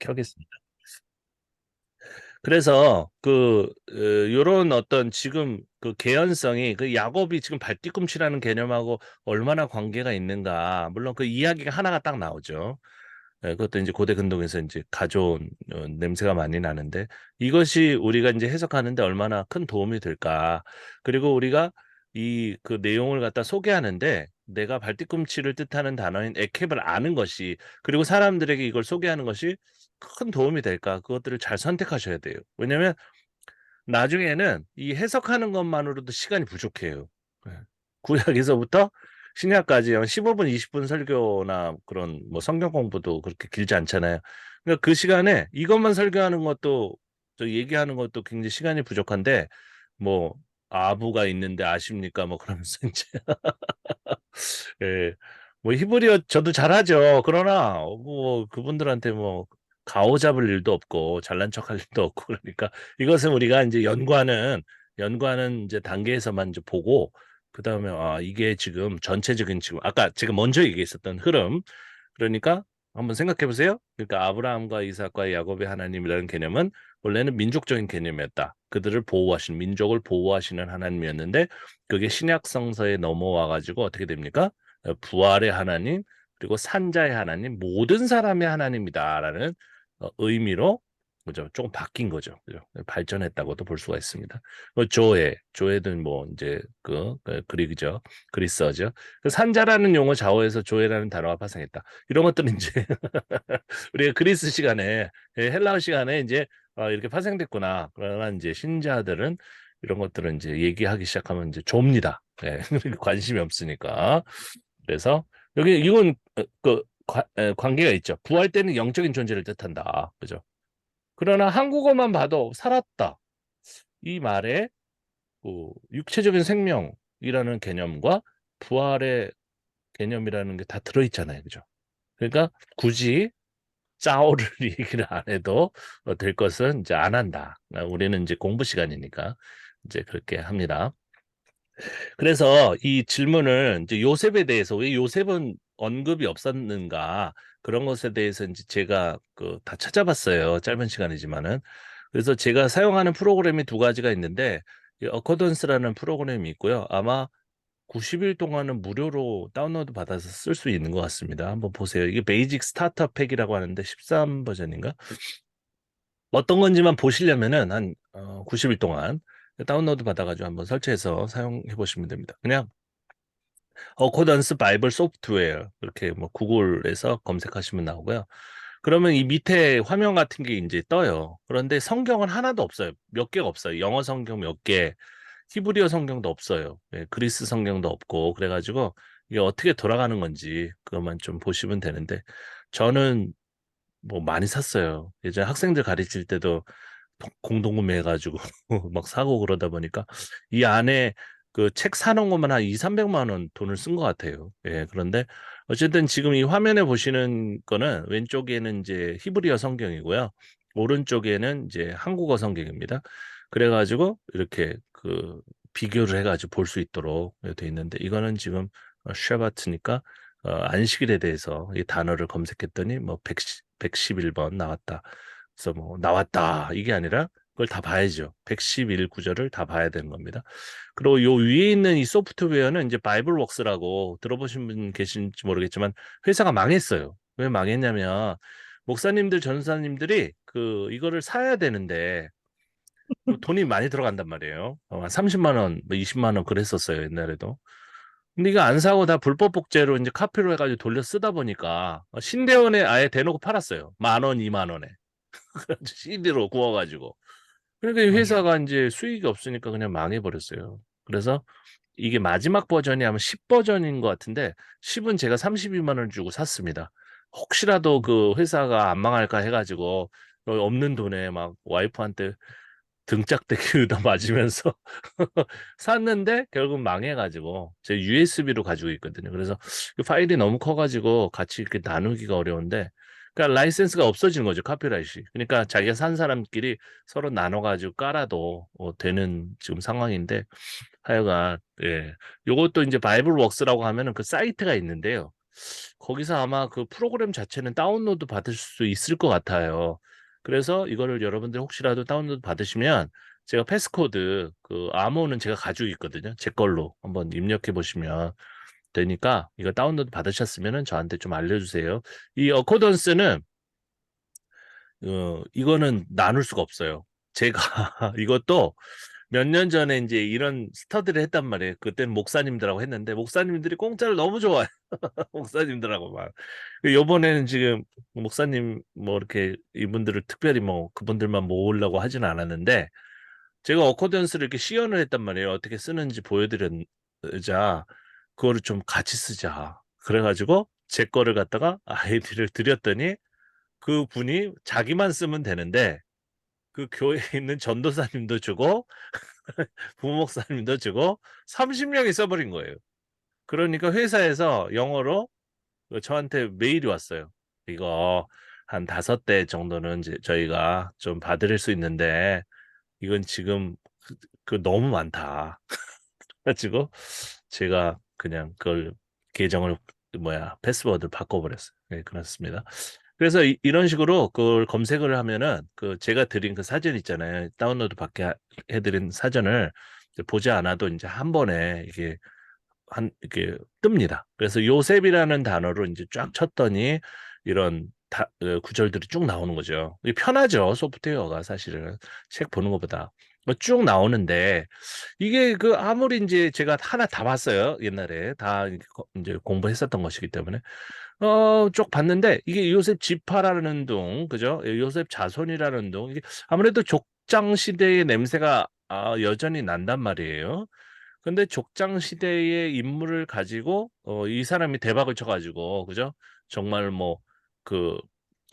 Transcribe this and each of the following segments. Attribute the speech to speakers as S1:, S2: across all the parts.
S1: 켜겠습니다. 그래서 요런 어떤 지금 그 개연성이 그 야곱이 지금 발뒤꿈치라는 개념하고 얼마나 관계가 있는가. 물론 그 이야기가 하나가 딱 나오죠. 그것도 이제 고대 근동에서 이제 가져온 냄새가 많이 나는데 이것이 우리가 이제 해석하는데 얼마나 큰 도움이 될까. 그리고 우리가 이 그 내용을 갖다 소개하는데 내가 발뒤꿈치를 뜻하는 단어인 에켑을 아는 것이 그리고 사람들에게 이걸 소개하는 것이 큰 도움이 될까? 그것들을 잘 선택하셔야 돼요. 왜냐면 나중에는 이 해석하는 것만으로도 시간이 부족해요. 예. 구약에서부터 신약까지 한 15분, 20분 설교나 그런 뭐 성경 공부도 그렇게 길지 않잖아요. 그러니까 그 시간에 이것만 설교하는 것도 저 얘기하는 것도 굉장히 시간이 부족한데 뭐 아부가 있는데 아십니까? 뭐 그러면서 이제 예. 뭐 히브리어 저도 잘하죠. 그러나 뭐 그분들한테 뭐 가오 잡을 일도 없고 잘난 척할 일도 없고 그러니까 이것은 우리가 이제 연구하는 이제 단계에서만 이제 보고 그다음에 아 이게 지금 전체적인 지금 아까 제가 먼저 얘기했었던 흐름 그러니까 한번 생각해 보세요. 그러니까 아브라함과 이삭과 야곱의 하나님이라는 개념은 원래는 민족적인 개념이었다. 그들을 보호하신 민족을 보호하시는 하나님이었는데 그게 신약 성서에 넘어와 가지고 어떻게 됩니까? 부활의 하나님 그리고 산자의 하나님 모든 사람의 하나님이다라는 의미로 그죠 조금 바뀐 거죠 그죠 발전했다고도 볼 수가 있습니다. 조에는 뭐 이제 그리그죠 그리스어죠. 그 산자라는 용어 좌우에서 조에라는 단어가 파생했다. 이런 것들은 이제 우리가 그리스 시간에 헬라어 시간에 이제 이렇게 파생됐구나. 그러나 이제 신자들은 이런 것들은 이제 얘기하기 시작하면 이제 좁니다. 예, 관심이 없으니까. 그래서 여기 이건 관계가 있죠. 부활 때는 영적인 존재를 뜻한다. 그죠? 그러나 한국어만 봐도 살았다. 이 말에 육체적인 생명이라는 개념과 부활의 개념이라는 게 다 들어있잖아요. 그죠? 그러니까 굳이 짜오를 얘기를 안 해도 될 것은 이제 안 한다. 우리는 이제 공부 시간이니까 이제 그렇게 합니다. 그래서 이 질문을 이제 요셉에 대해서 왜 요셉은 언급이 없었는가 그런 것에 대해서 이제 제가 다 찾아봤어요. 짧은 시간이지만은. 그래서 제가 사용하는 프로그램이 두 가지가 있는데 이 어코던스라는 프로그램이 있고요. 아마 90일 동안은 무료로 다운로드 받아서 쓸 수 있는 것 같습니다. 한번 보세요. 이게 베이직 스타터 팩이라고 하는데 13 버전인가? 어떤 건지만 보시려면은 한 90일 동안 다운로드 받아가지고 한번 설치해서 사용해 보시면 됩니다. 그냥 어코던스 바이블 소프트웨어 이렇게 뭐 구글에서 검색하시면 나오고요. 그러면 이 밑에 화면 같은 게 이제 떠요. 그런데 성경은 하나도 없어요. 몇 개가 없어요. 영어 성경 몇 개, 히브리어 성경도 없어요. 예, 그리스 성경도 없고 그래가지고 이게 어떻게 돌아가는 건지 그것만 좀 보시면 되는데 저는 뭐 많이 샀어요. 예전에 학생들 가르칠 때도 공동구매해가지고 막 사고 그러다 보니까 이 안에 그 책 사놓은 것만 한 2, 300만 원 돈을 쓴 것 같아요. 예, 그런데 어쨌든 지금 이 화면에 보시는 거는 왼쪽에는 이제 히브리어 성경이고요. 오른쪽에는 이제 한국어 성경입니다. 그래가지고 이렇게 비교를 해가지고 볼 수 있도록 돼 있는데 이거는 지금 샤바트니까 안식일에 대해서 이 단어를 검색했더니 뭐 111번 나왔다. 그래서 뭐 나왔다 이게 아니라 그걸 다 봐야죠. 111 구절을 다 봐야 되는 겁니다. 그리고 요 위에 있는 이 소프트웨어는 이제 바이블웍스라고 들어보신 분 계신지 모르겠지만 회사가 망했어요. 왜 망했냐면 목사님들 전사님들이 이거를 사야 되는데 돈이 많이 들어간단 말이에요. 30만 원, 뭐 20만 원 그랬었어요, 옛날에도. 근데 이거 안 사고 다 불법 복제로 이제 카피로 해가지고 돌려 쓰다 보니까 신대원에 아예 대놓고 팔았어요. 만 원, 2만 원에. CD로 구워가지고. 그러니까 이
S2: 맞아요.
S1: 회사가 이제 수익이 없으니까 그냥 망해버렸어요. 그래서 이게 마지막 버전이 아마 10 버전인 것 같은데 10은 제가 32만 원 주고 샀습니다. 혹시라도 그 회사가 안 망할까 해가지고 없는 돈에 막 와이프한테 등짝대기도 맞으면서 샀는데 결국 망해가지고 제 USB로 가지고 있거든요. 그래서 그 파일이 너무 커가지고 같이 이렇게 나누기가 어려운데 그러니까 라이센스가 없어지는 거죠. 카피라이트이. 그러니까 자기가 산 사람끼리 서로 나눠가지고 깔아도 되는 지금 상황인데 하여간 요것도 이제 바이블 웍스라고 하면은 그 사이트가 있는데요. 거기서 아마 그 프로그램 자체는 다운로드 받을 수 있을 것 같아요. 그래서 이거를 여러분들 혹시라도 다운로드 받으시면 제가 패스코드 그 암호는 제가 가지고 있거든요. 제 걸로 한번 입력해 보시면 되니까 이거 다운로드 받으셨으면은 저한테 좀 알려주세요. 이 어코던스는 이거는 나눌 수가 없어요. 제가 이것도 몇 년 전에 이제 이런 스터디를 했단 말이에요. 그때는 목사님들하고 했는데 목사님들이 공짜를 너무 좋아해요. 목사님들하고 막. 요번에는 지금 목사님 뭐 이렇게 이분들을 특별히 뭐 그분들만 모으려고 하지는 않았는데 제가 어코던스를 이렇게 시연을 했단 말이에요. 어떻게 쓰는지 보여드리자. 그거를 좀 같이 쓰자. 그래가지고 제 거를 갖다가 아이디를 드렸더니 그 분이 자기만 쓰면 되는데 그 교회에 있는 전도사님도 주고 부목사님도 주고 30명이 써버린 거예요. 그러니까 회사에서 영어로 저한테 메일이 왔어요. 이거 한 5대 정도는 이제 저희가 좀 봐드릴 수 있는데 이건 지금 그 너무 많다. 그래가지고 제가 그냥 그걸 계정을 패스워드를 바꿔버렸어요. 네, 그렇습니다. 그래서 런 식으로 그걸 검색을 하면은 그 제가 드린 그 사전 있잖아요. 다운로드 받게 해드린 사전을 이제 보지 않아도 이제 한 번에 이게 뜹니다. 그래서 요셉이라는 단어로 이제 쫙 쳤더니 이런 구절들이 쭉 나오는 거죠. 이게 편하죠. 소프트웨어가 사실은 책 보는 것보다 쭉 나오는데 이게 그 아무리 이제 제가 하나 다 봤어요. 옛날에 다 이제 공부했었던 것이기 때문에 쭉 봤는데 이게 요셉 지파라는 둥, 그죠? 요셉 자손이라는 둥 이게 아무래도 족장 시대의 냄새가 여전히 난단 말이에요. 근데 족장 시대의 인물을 가지고 이 사람이 대박을 쳐가지고 그죠? 정말 뭐 그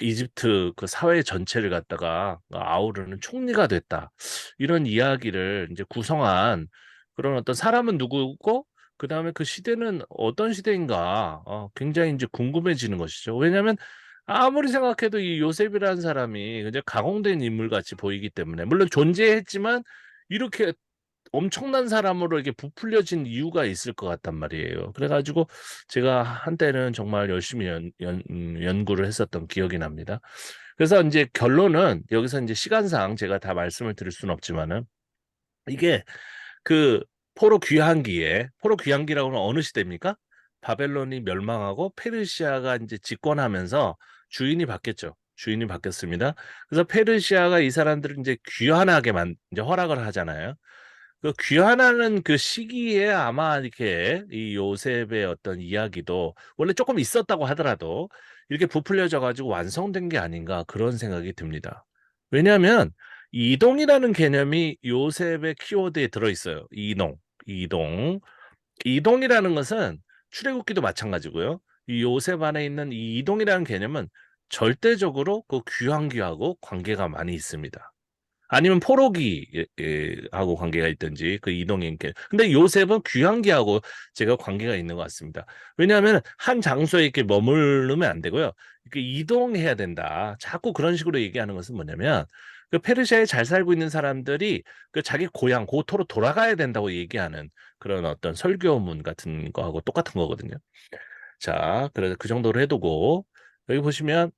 S1: 이집트 그 사회 전체를 갖다가 아우르는 총리가 됐다. 이런 이야기를 이제 구성한 그런 어떤 사람은 누구고 그다음에 그 시대는 어떤 시대인가 굉장히 이제 궁금해지는 것이죠. 왜냐하면 아무리 생각해도 이 요셉이라는 사람이 이제 가공된 인물 같이 보이기 때문에 물론 존재했지만 이렇게 엄청난 사람으로 이렇게 부풀려진 이유가 있을 것 같단 말이에요. 그래가지고 제가 한때는 정말 열심히 연구를 했었던 기억이 납니다. 그래서 이제 결론은 여기서 이제 시간상 제가 다 말씀을 드릴 수는 없지만은 이게 그 포로 귀환기라고는 어느 시대입니까? 바벨론이 멸망하고 페르시아가 이제 집권하면서 주인이 바뀌었죠. 주인이 바뀌었습니다. 그래서 페르시아가 이 사람들을 이제 귀환하게 이제 허락을 하잖아요. 그 귀환하는 그 시기에 아마 이렇게 이 요셉의 어떤 이야기도 원래 조금 있었다고 하더라도 이렇게 부풀려져 가지고 완성된 게 아닌가 그런 생각이 듭니다. 왜냐하면 이동이라는 개념이 요셉의 키워드에 들어있어요. 이동. 이동이라는 것은 출애굽기도 마찬가지고요. 이 요셉 안에 있는 이 이동이라는 개념은 절대적으로 그 귀환기하고 관계가 많이 있습니다. 아니면 포로기 하고 관계가 있든지 그 이동인께. 근데 요셉은 귀환기하고 제가 관계가 있는 것 같습니다. 왜냐하면 한 장소에 이렇게 머무르면 안 되고요. 이렇게 이동해야 된다. 자꾸 그런 식으로 얘기하는 것은 뭐냐면 그 페르시아에 잘 살고 있는 사람들이 그 자기 고향 고토로 돌아가야 된다고 얘기하는 그런 어떤 설교문 같은 거하고 똑같은 거거든요. 자, 그래서 그 정도로 해두고 여기 보시면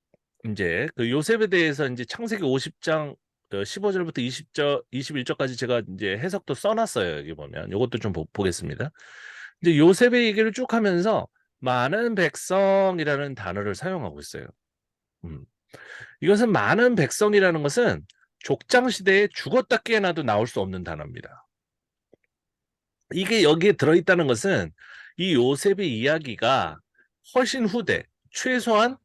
S1: 이제 그 요셉에 대해서 이제 창세기 50장 15절부터 20절, 21절까지 제가 이제 해석도 써놨어요. 여기 보면 이것도 좀 보겠습니다. 이제 요셉의 얘기를 쭉 하면서 많은 백성이라는 단어를 사용하고 있어요. 음. 이것은 많은 백성이라는 것은 족장 시대에 죽었다 깨어나도 나올 수 없는 단어입니다. 이게 여기에 들어있다는 것은 이 요셉의 이야기가 훨씬 후대, 최소한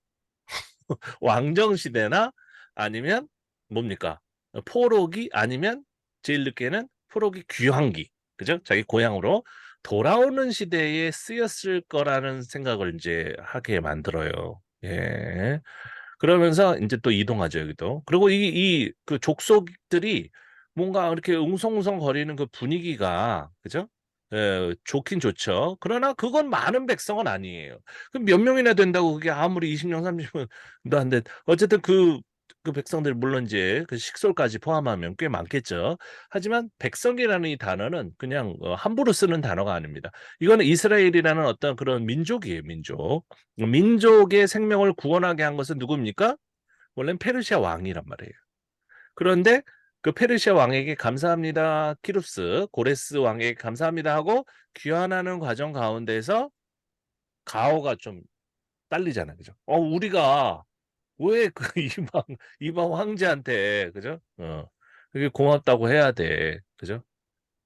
S1: 왕정 시대나 아니면 뭡니까? 포로기 아니면 제일 늦게는 포로기 귀환기. 그죠? 자기 고향으로 돌아오는 시대에 쓰였을 거라는 생각을 이제 하게 만들어요. 예. 그러면서 이제 또 이동하죠, 여기도. 그리고 그 족속들이 뭔가 이렇게 웅성웅성 거리는 그 분위기가, 그죠? 좋긴 좋죠. 그러나 그건 많은 백성은 아니에요. 그럼 몇 명이나 된다고 그게 아무리 20명, 30명도 안 돼. 어쨌든 그 백성들이 물론 이제 그 식솔까지 포함하면 꽤 많겠죠. 하지만 백성이라는 이 단어는 그냥 함부로 쓰는 단어가 아닙니다. 이거는 이스라엘이라는 어떤 그런 민족이에요, 민족. 민족의 생명을 구원하게 한 것은 누굽니까? 원래는 페르시아 왕이란 말이에요. 그런데 그 페르시아 왕에게 감사합니다, 키룹스, 고레스 왕에게 감사합니다 하고 귀환하는 과정 가운데서 가오가 좀 딸리잖아요, 그죠? 우리가 왜 그 이방 황제한테, 그죠? 그게 고맙다고 해야 돼, 그죠?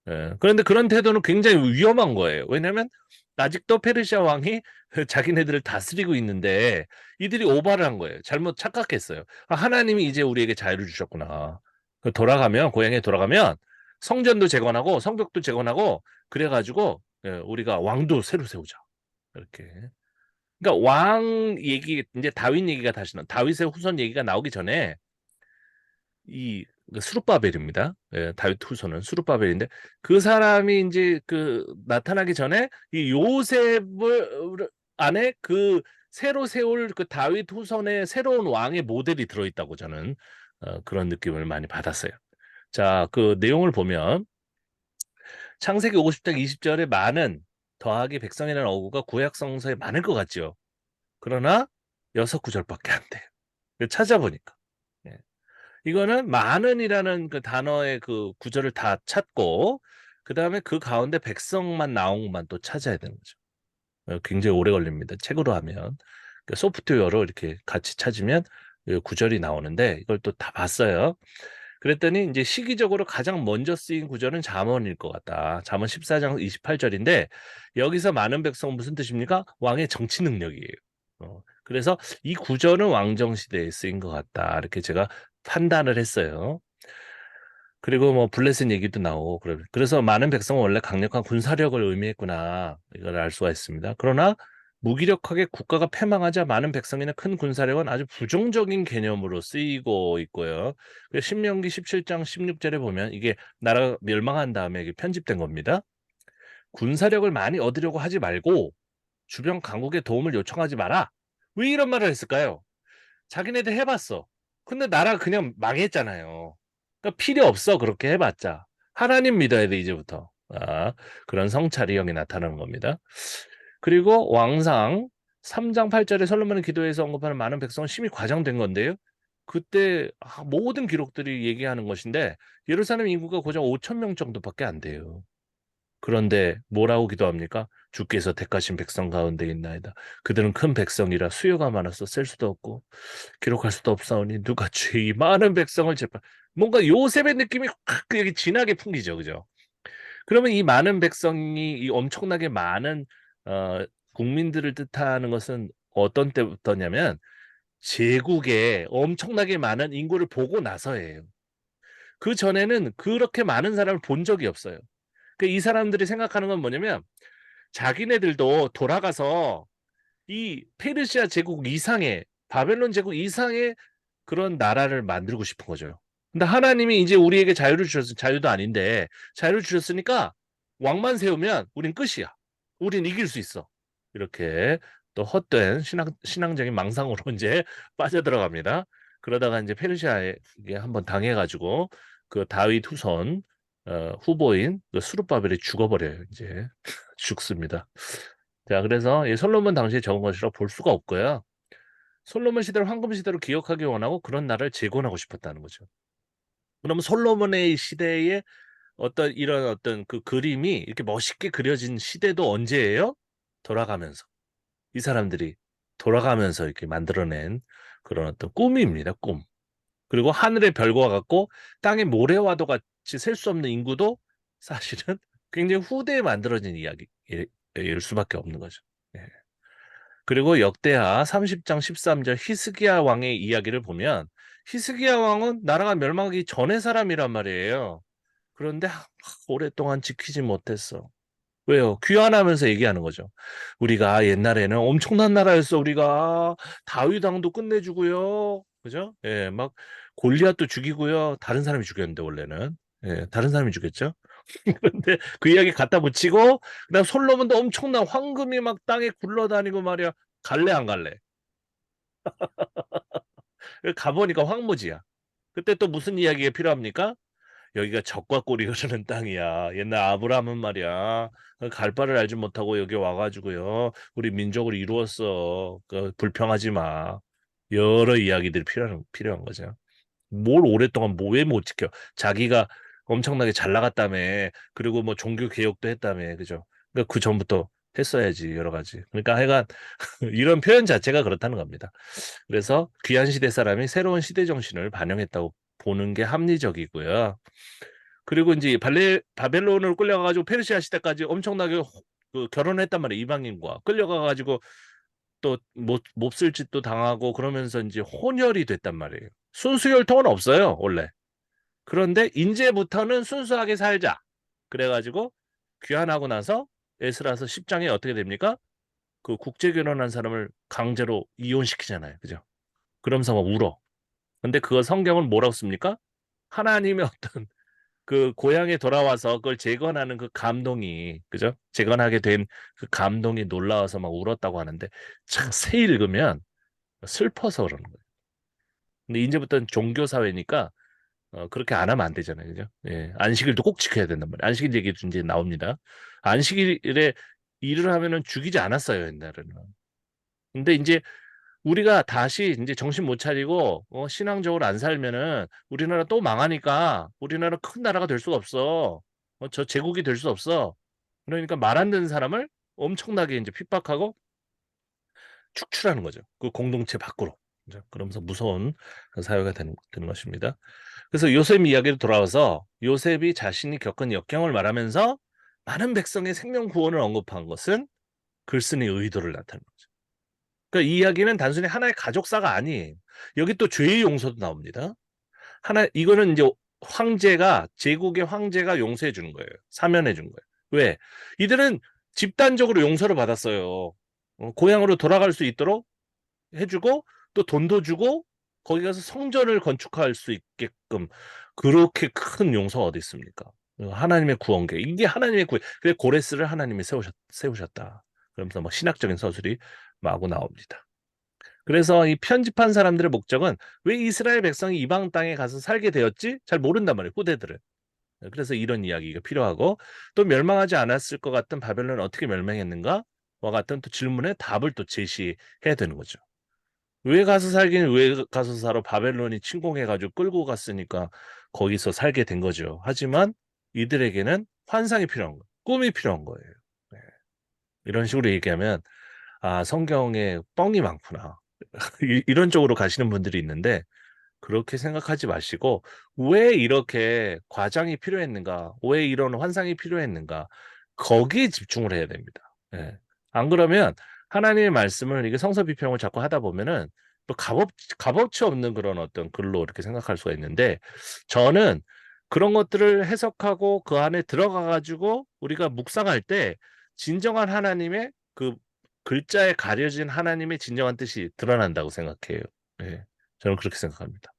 S1: 예. 그런데 그런 태도는 굉장히 위험한 거예요. 왜냐면 아직도 페르시아 왕이 자기네들을 다스리고 있는데 이들이 오바를 한 거예요. 잘못 착각했어요. 하나님이 이제 우리에게 자유를 주셨구나. 돌아가면 고향에 돌아가면 성전도 재건하고 성벽도 재건하고 그래가지고 우리가 왕도 새로 세우자. 이렇게. 그러니까 왕 얘기 이제 다윗 얘기가 다시 나 다윗의 후손 얘기가 나오기 전에 이 수룹바벨입니다. 예, 다윗 후손은 수룹바벨인데 그 사람이 이제 그 나타나기 전에 이 요셉을 안에 그 새로 세울 그 다윗 후손의 새로운 왕의 모델이 들어있다고 저는 그런 느낌을 많이 받았어요. 자, 그 내용을 보면 창세기 50장 20절에 많은 더하기 백성이라는 어구가 구약 성서에 많을 것 같죠. 그러나 6구절밖에 안 돼요. 찾아보니까. 예. 이거는 많은이라는 그 단어의 그 구절을 다 찾고 그다음에 그 가운데 백성만 나온 것만 또 찾아야 되는 거죠. 굉장히 오래 걸립니다. 책으로 하면. 그 소프트웨어로 이렇게 같이 찾으면 이 구절이 나오는데 이걸 또 다 봤어요. 그랬더니 이제 시기적으로 가장 먼저 쓰인 구절은 잠언일 것 같다. 잠언 14장 28절인데 여기서 많은 백성 무슨 뜻입니까? 왕의 정치 능력이에요. 그래서 이 구절은 왕정 시대에 쓰인 것 같다. 이렇게 제가 판단을 했어요. 그리고 뭐 블레셋 얘기도 나오고 그래서 많은 백성은 원래 강력한 군사력을 의미했구나 이걸 알 수가 있습니다. 그러나 무기력하게 국가가 패망하자 많은 백성이나 큰 군사력은 아주 부정적인 개념으로 쓰이고 있고요. 신명기 17장 16절에 보면 이게 나라가 멸망한 다음에 이게 편집된 겁니다. 군사력을 많이 얻으려고 하지 말고 주변 강국의 도움을 요청하지 마라. 왜 이런 말을 했을까요? 자기네들 해봤어. 근데 나라 그냥 망했잖아요. 그러니까 필요 없어. 그렇게 해봤자. 하나님 믿어야 돼, 이제부터. 그런 성찰이 여기 나타나는 겁니다. 그리고 왕상 3장 8절에 솔로몬의 기도에서 언급하는 많은 백성은 심히 과장된 건데요. 그때 모든 기록들이 얘기하는 것인데 예루살렘 인구가 고작 5천 명 정도밖에 안 돼요. 그런데 뭐라고 기도합니까? 주께서 택하신 백성 가운데 있나이다. 그들은 큰 백성이라 수요가 많아서 셀 수도 없고 기록할 수도 없사오니 누가 주의 많은 백성을 재판 뭔가 요셉의 느낌이 확 여기 진하게 풍기죠, 그죠? 그러면 이 많은 백성이 이 엄청나게 많은 어, 국민들을 뜻하는 것은 어떤 때부터냐면 제국에 엄청나게 많은 인구를 보고 나서예요. 그 전에는 그렇게 많은 사람을 본 적이 없어요. 이 사람들이 생각하는 건 뭐냐면 자기네들도 돌아가서 이 페르시아 제국 이상의 바벨론 제국 이상의 그런 나라를 만들고 싶은 거죠. 근데 하나님이 이제 우리에게 자유를 주셨 자유도 아닌데 자유를 주셨으니까 왕만 세우면 우린 끝이야. 우린 이길 수 있어. 이렇게 또 헛된 신앙적인 망상으로 이제 빠져들어갑니다. 그러다가 이제 페르시아에 한번 당해가지고 그 다윗 후손 후보인 그 수룹바벨이 죽어버려요. 이제 죽습니다. 자, 그래서 이 솔로몬 당시에 적은 것이라 볼 수가 없고요. 솔로몬 시대를 황금 시대로 기억하기 원하고 그런 나라를 재건하고 싶었다는 거죠. 그러면 솔로몬의 시대에 어떤 이런 어떤 그 그림이 이렇게 멋있게 그려진 시대도 언제예요? 돌아가면서. 이 사람들이 돌아가면서 이렇게 만들어낸 그런 어떤 꿈입니다. 꿈. 그리고 하늘의 별과 같고 땅의 모래와도 같이 셀 수 없는 인구도 사실은 굉장히 후대에 만들어진 이야기일 수밖에 없는 거죠. 예. 그리고 역대하 30장 13절 히스기야 왕의 이야기를 보면 히스기야 왕은 나라가 멸망하기 전의 사람이란 말이에요. 그런데 오랫동안 지키지 못했어. 왜요? 귀환하면서 얘기하는 거죠. 우리가 옛날에는 엄청난 나라였어. 우리가 다윗 왕도 끝내주고요. 그죠? 예, 막 골리앗도 죽이고요. 다른 사람이 죽였는데 원래는. 예, 다른 사람이 죽였죠. 그런데 그 이야기 갖다 붙이고 그다음 솔로몬도 엄청난 황금이 막 땅에 굴러다니고 말이야. 갈래 안 갈래? 가보니까 황무지야. 그때 또 무슨 이야기가 필요합니까? 여기가 적과 꿀이 흐르는 땅이야. 옛날 아브라함은 말이야. 갈 바를 알지 못하고 여기 와가지고요. 우리 민족을 이루었어. 불평하지 마. 여러 이야기들이 필요한 거죠. 뭘 오랫동안 뭐 왜 못 지켜? 자기가 엄청나게 잘 나갔다며. 그리고 뭐 종교 개혁도 했다며. 그죠? 그러니까 그 전부터 했어야지 여러 가지. 그러니까 하여간 이런 표현 자체가 그렇다는 겁니다. 그래서 귀한 시대 사람이 새로운 시대 정신을 반영했다고 보는 게 합리적이고요. 그리고 이제 바벨론으로 끌려가가지고 페르시아 시대까지 엄청나게 결혼했단 말이에요. 이방인과 끌려가가지고 또 몹쓸 짓도 당하고 그러면서 이제 혼혈이 됐단 말이에요. 순수 혈통은 없어요, 원래. 그런데 이제부터는 순수하게 살자. 그래가지고 귀환하고 나서 에스라서 10장에 어떻게 됩니까? 그 국제 결혼한 사람을 강제로 이혼시키잖아요. 그죠? 그러면서 막 울어. 근데 그거 성경은 뭐라고 씁니까? 하나님의 어떤 그 고향에 돌아와서 그걸 재건하는 그 감동이, 그죠? 재건하게 된 그 감동이 놀라워서 막 울었다고 하는데, 참, 새 읽으면 슬퍼서 그러는 거예요. 근데 이제부터는 종교 사회니까, 그렇게 안 하면 안 되잖아요. 그죠? 예. 안식일도 꼭 지켜야 된단 말이에요. 안식일 얘기도 이제 나옵니다. 안식일에 일을 하면은 죽이지 않았어요, 옛날에는. 근데 이제 우리가 다시 이제 정신 못 차리고 신앙적으로 안 살면은 우리나라 또 망하니까 우리나라 큰 나라가 될 수가 없어. 저 제국이 될 수 없어. 그러니까 말 안 듣는 사람을 엄청나게 이제 핍박하고 축출하는 거죠. 그 공동체 밖으로. 그죠? 그러면서 무서운 그 사회가 되는 것입니다. 그래서 요셉 이야기로 돌아와서 요셉이 자신이 겪은 역경을 말하면서 많은 백성의 생명 구원을 언급한 것은 글쓴이의 의도를 나타내는 거죠. 그러니까 이 이야기는 단순히 하나의 가족사가 아니에요. 여기 또 죄의 용서도 나옵니다. 이거는 이제 제국의 황제가 용서해 주는 거예요. 사면해 준 거예요. 왜? 이들은 집단적으로 용서를 받았어요. 고향으로 돌아갈 수 있도록 해주고 또 돈도 주고 거기 가서 성전을 건축할 수 있게끔 그렇게 큰 용서가 어디 있습니까? 하나님의 구원계 이게 하나님의 구원. 그래 고레스를 하나님이 세우셨다. 그러면서 뭐 신학적인 서술이 마구 나옵니다. 그래서 이 편집한 사람들의 목적은 왜 이스라엘 백성이 이방 땅에 가서 살게 되었지? 잘 모른단 말이에요, 후대들은. 그래서 이런 이야기가 필요하고 또 멸망하지 않았을 것 같은 바벨론은 어떻게 멸망했는가? 와 같은 또 질문에 답을 또 제시해야 되는 거죠. 왜 가서 살기는 왜 가서 살아? 바벨론이 침공해가지고 끌고 갔으니까 거기서 살게 된 거죠. 하지만 이들에게는 환상이 필요한 거예요. 꿈이 필요한 거예요. 네. 이런 식으로 얘기하면 아, 성경에 뻥이 많구나. 이런 쪽으로 가시는 분들이 있는데 그렇게 생각하지 마시고 왜 이렇게 과장이 필요했는가? 왜 이런 환상이 필요했는가? 거기에 집중을 해야 됩니다. 예. 안 그러면 하나님의 말씀을 이게 성서 비평을 자꾸 하다 보면은 또 값어치 없는 그런 어떤 글로 이렇게 생각할 수가 있는데 저는 그런 것들을 해석하고 그 안에 들어가 가지고 우리가 묵상할 때 진정한 하나님의 그 글자에 가려진 하나님의 진정한 뜻이 드러난다고 생각해요. 예. 저는 그렇게 생각합니다.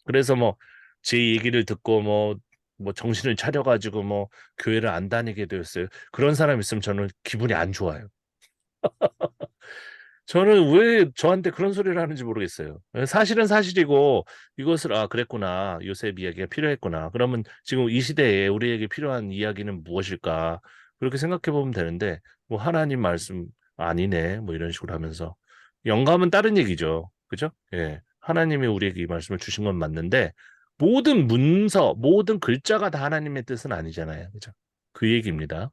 S1: 그래서 뭐 제 얘기를 듣고 뭐 정신을 차려가지고 뭐 교회를 안 다니게 되었어요. 그런 사람 있으면 저는 기분이 안 좋아요. 저는 왜 저한테 그런 소리를 하는지 모르겠어요. 사실은 사실이고 이것을 아 그랬구나. 요셉 이야기가 필요했구나. 그러면 지금 이 시대에 우리에게 필요한 이야기는 무엇일까? 그렇게 생각해 보면 되는데 뭐 하나님 말씀 아니네. 뭐 이런 식으로 하면서 영감은 다른 얘기죠. 그죠? 예. 하나님이 우리에게 이 말씀을 주신 건 맞는데 모든 문서, 모든 글자가 다 하나님의 뜻은 아니잖아요. 그죠? 그 얘기입니다.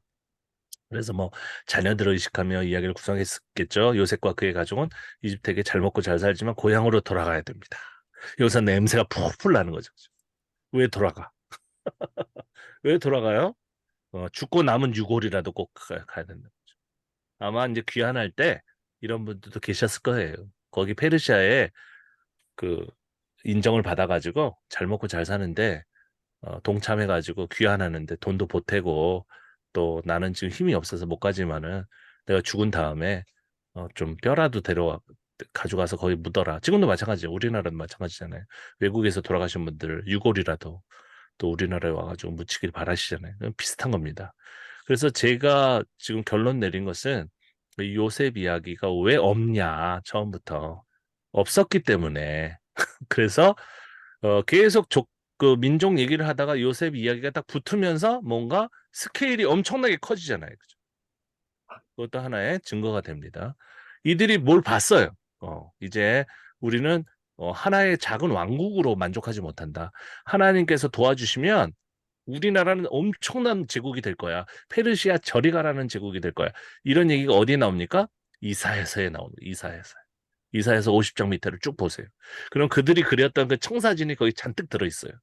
S1: 그래서 뭐 자녀들을 의식하며 이야기를 구성했겠죠. 요셉과 그의 가족은 이집트에게 잘 먹고 잘 살지만 고향으로 돌아가야 됩니다. 여기서 냄새가 풀풀 나는 거죠. 왜 돌아가? 왜 돌아가요? 죽고 남은 유골이라도 꼭 가야 된다. 아마 이제 귀환할 때 이런 분들도 계셨을 거예요. 거기 페르시아에 그 인정을 받아가지고 잘 먹고 잘 사는데 동참해가지고 귀환하는데 돈도 보태고 또 나는 지금 힘이 없어서 못 가지만은 내가 죽은 다음에 좀 뼈라도 가져가서 거기 묻어라. 지금도 마찬가지죠. 우리나라도 마찬가지잖아요. 외국에서 돌아가신 분들 유골이라도 또 우리나라에 와가지고 묻히길 바라시잖아요. 비슷한 겁니다. 그래서 제가 지금 결론 내린 것은 이 요셉 이야기가 왜 없냐 처음부터 없었기 때문에 그래서 계속 그 민족 얘기를 하다가 요셉 이야기가 딱 붙으면서 뭔가 스케일이 엄청나게 커지잖아요. 그죠? 그것도 하나의 증거가 됩니다. 이들이 뭘 봤어요. 이제 우리는 하나의 작은 왕국으로 만족하지 못한다. 하나님께서 도와주시면 우리나라는 엄청난 제국이 될 거야. 페르시아 저리 가라는 제국이 될 거야. 이런 얘기가 어디에 나옵니까? 이사야서에 나옵니다. 이사야서. 이사야서 50장 밑에를 쭉 보세요. 그럼 그들이 그렸던 그 청사진이 거기 잔뜩 들어 있어요.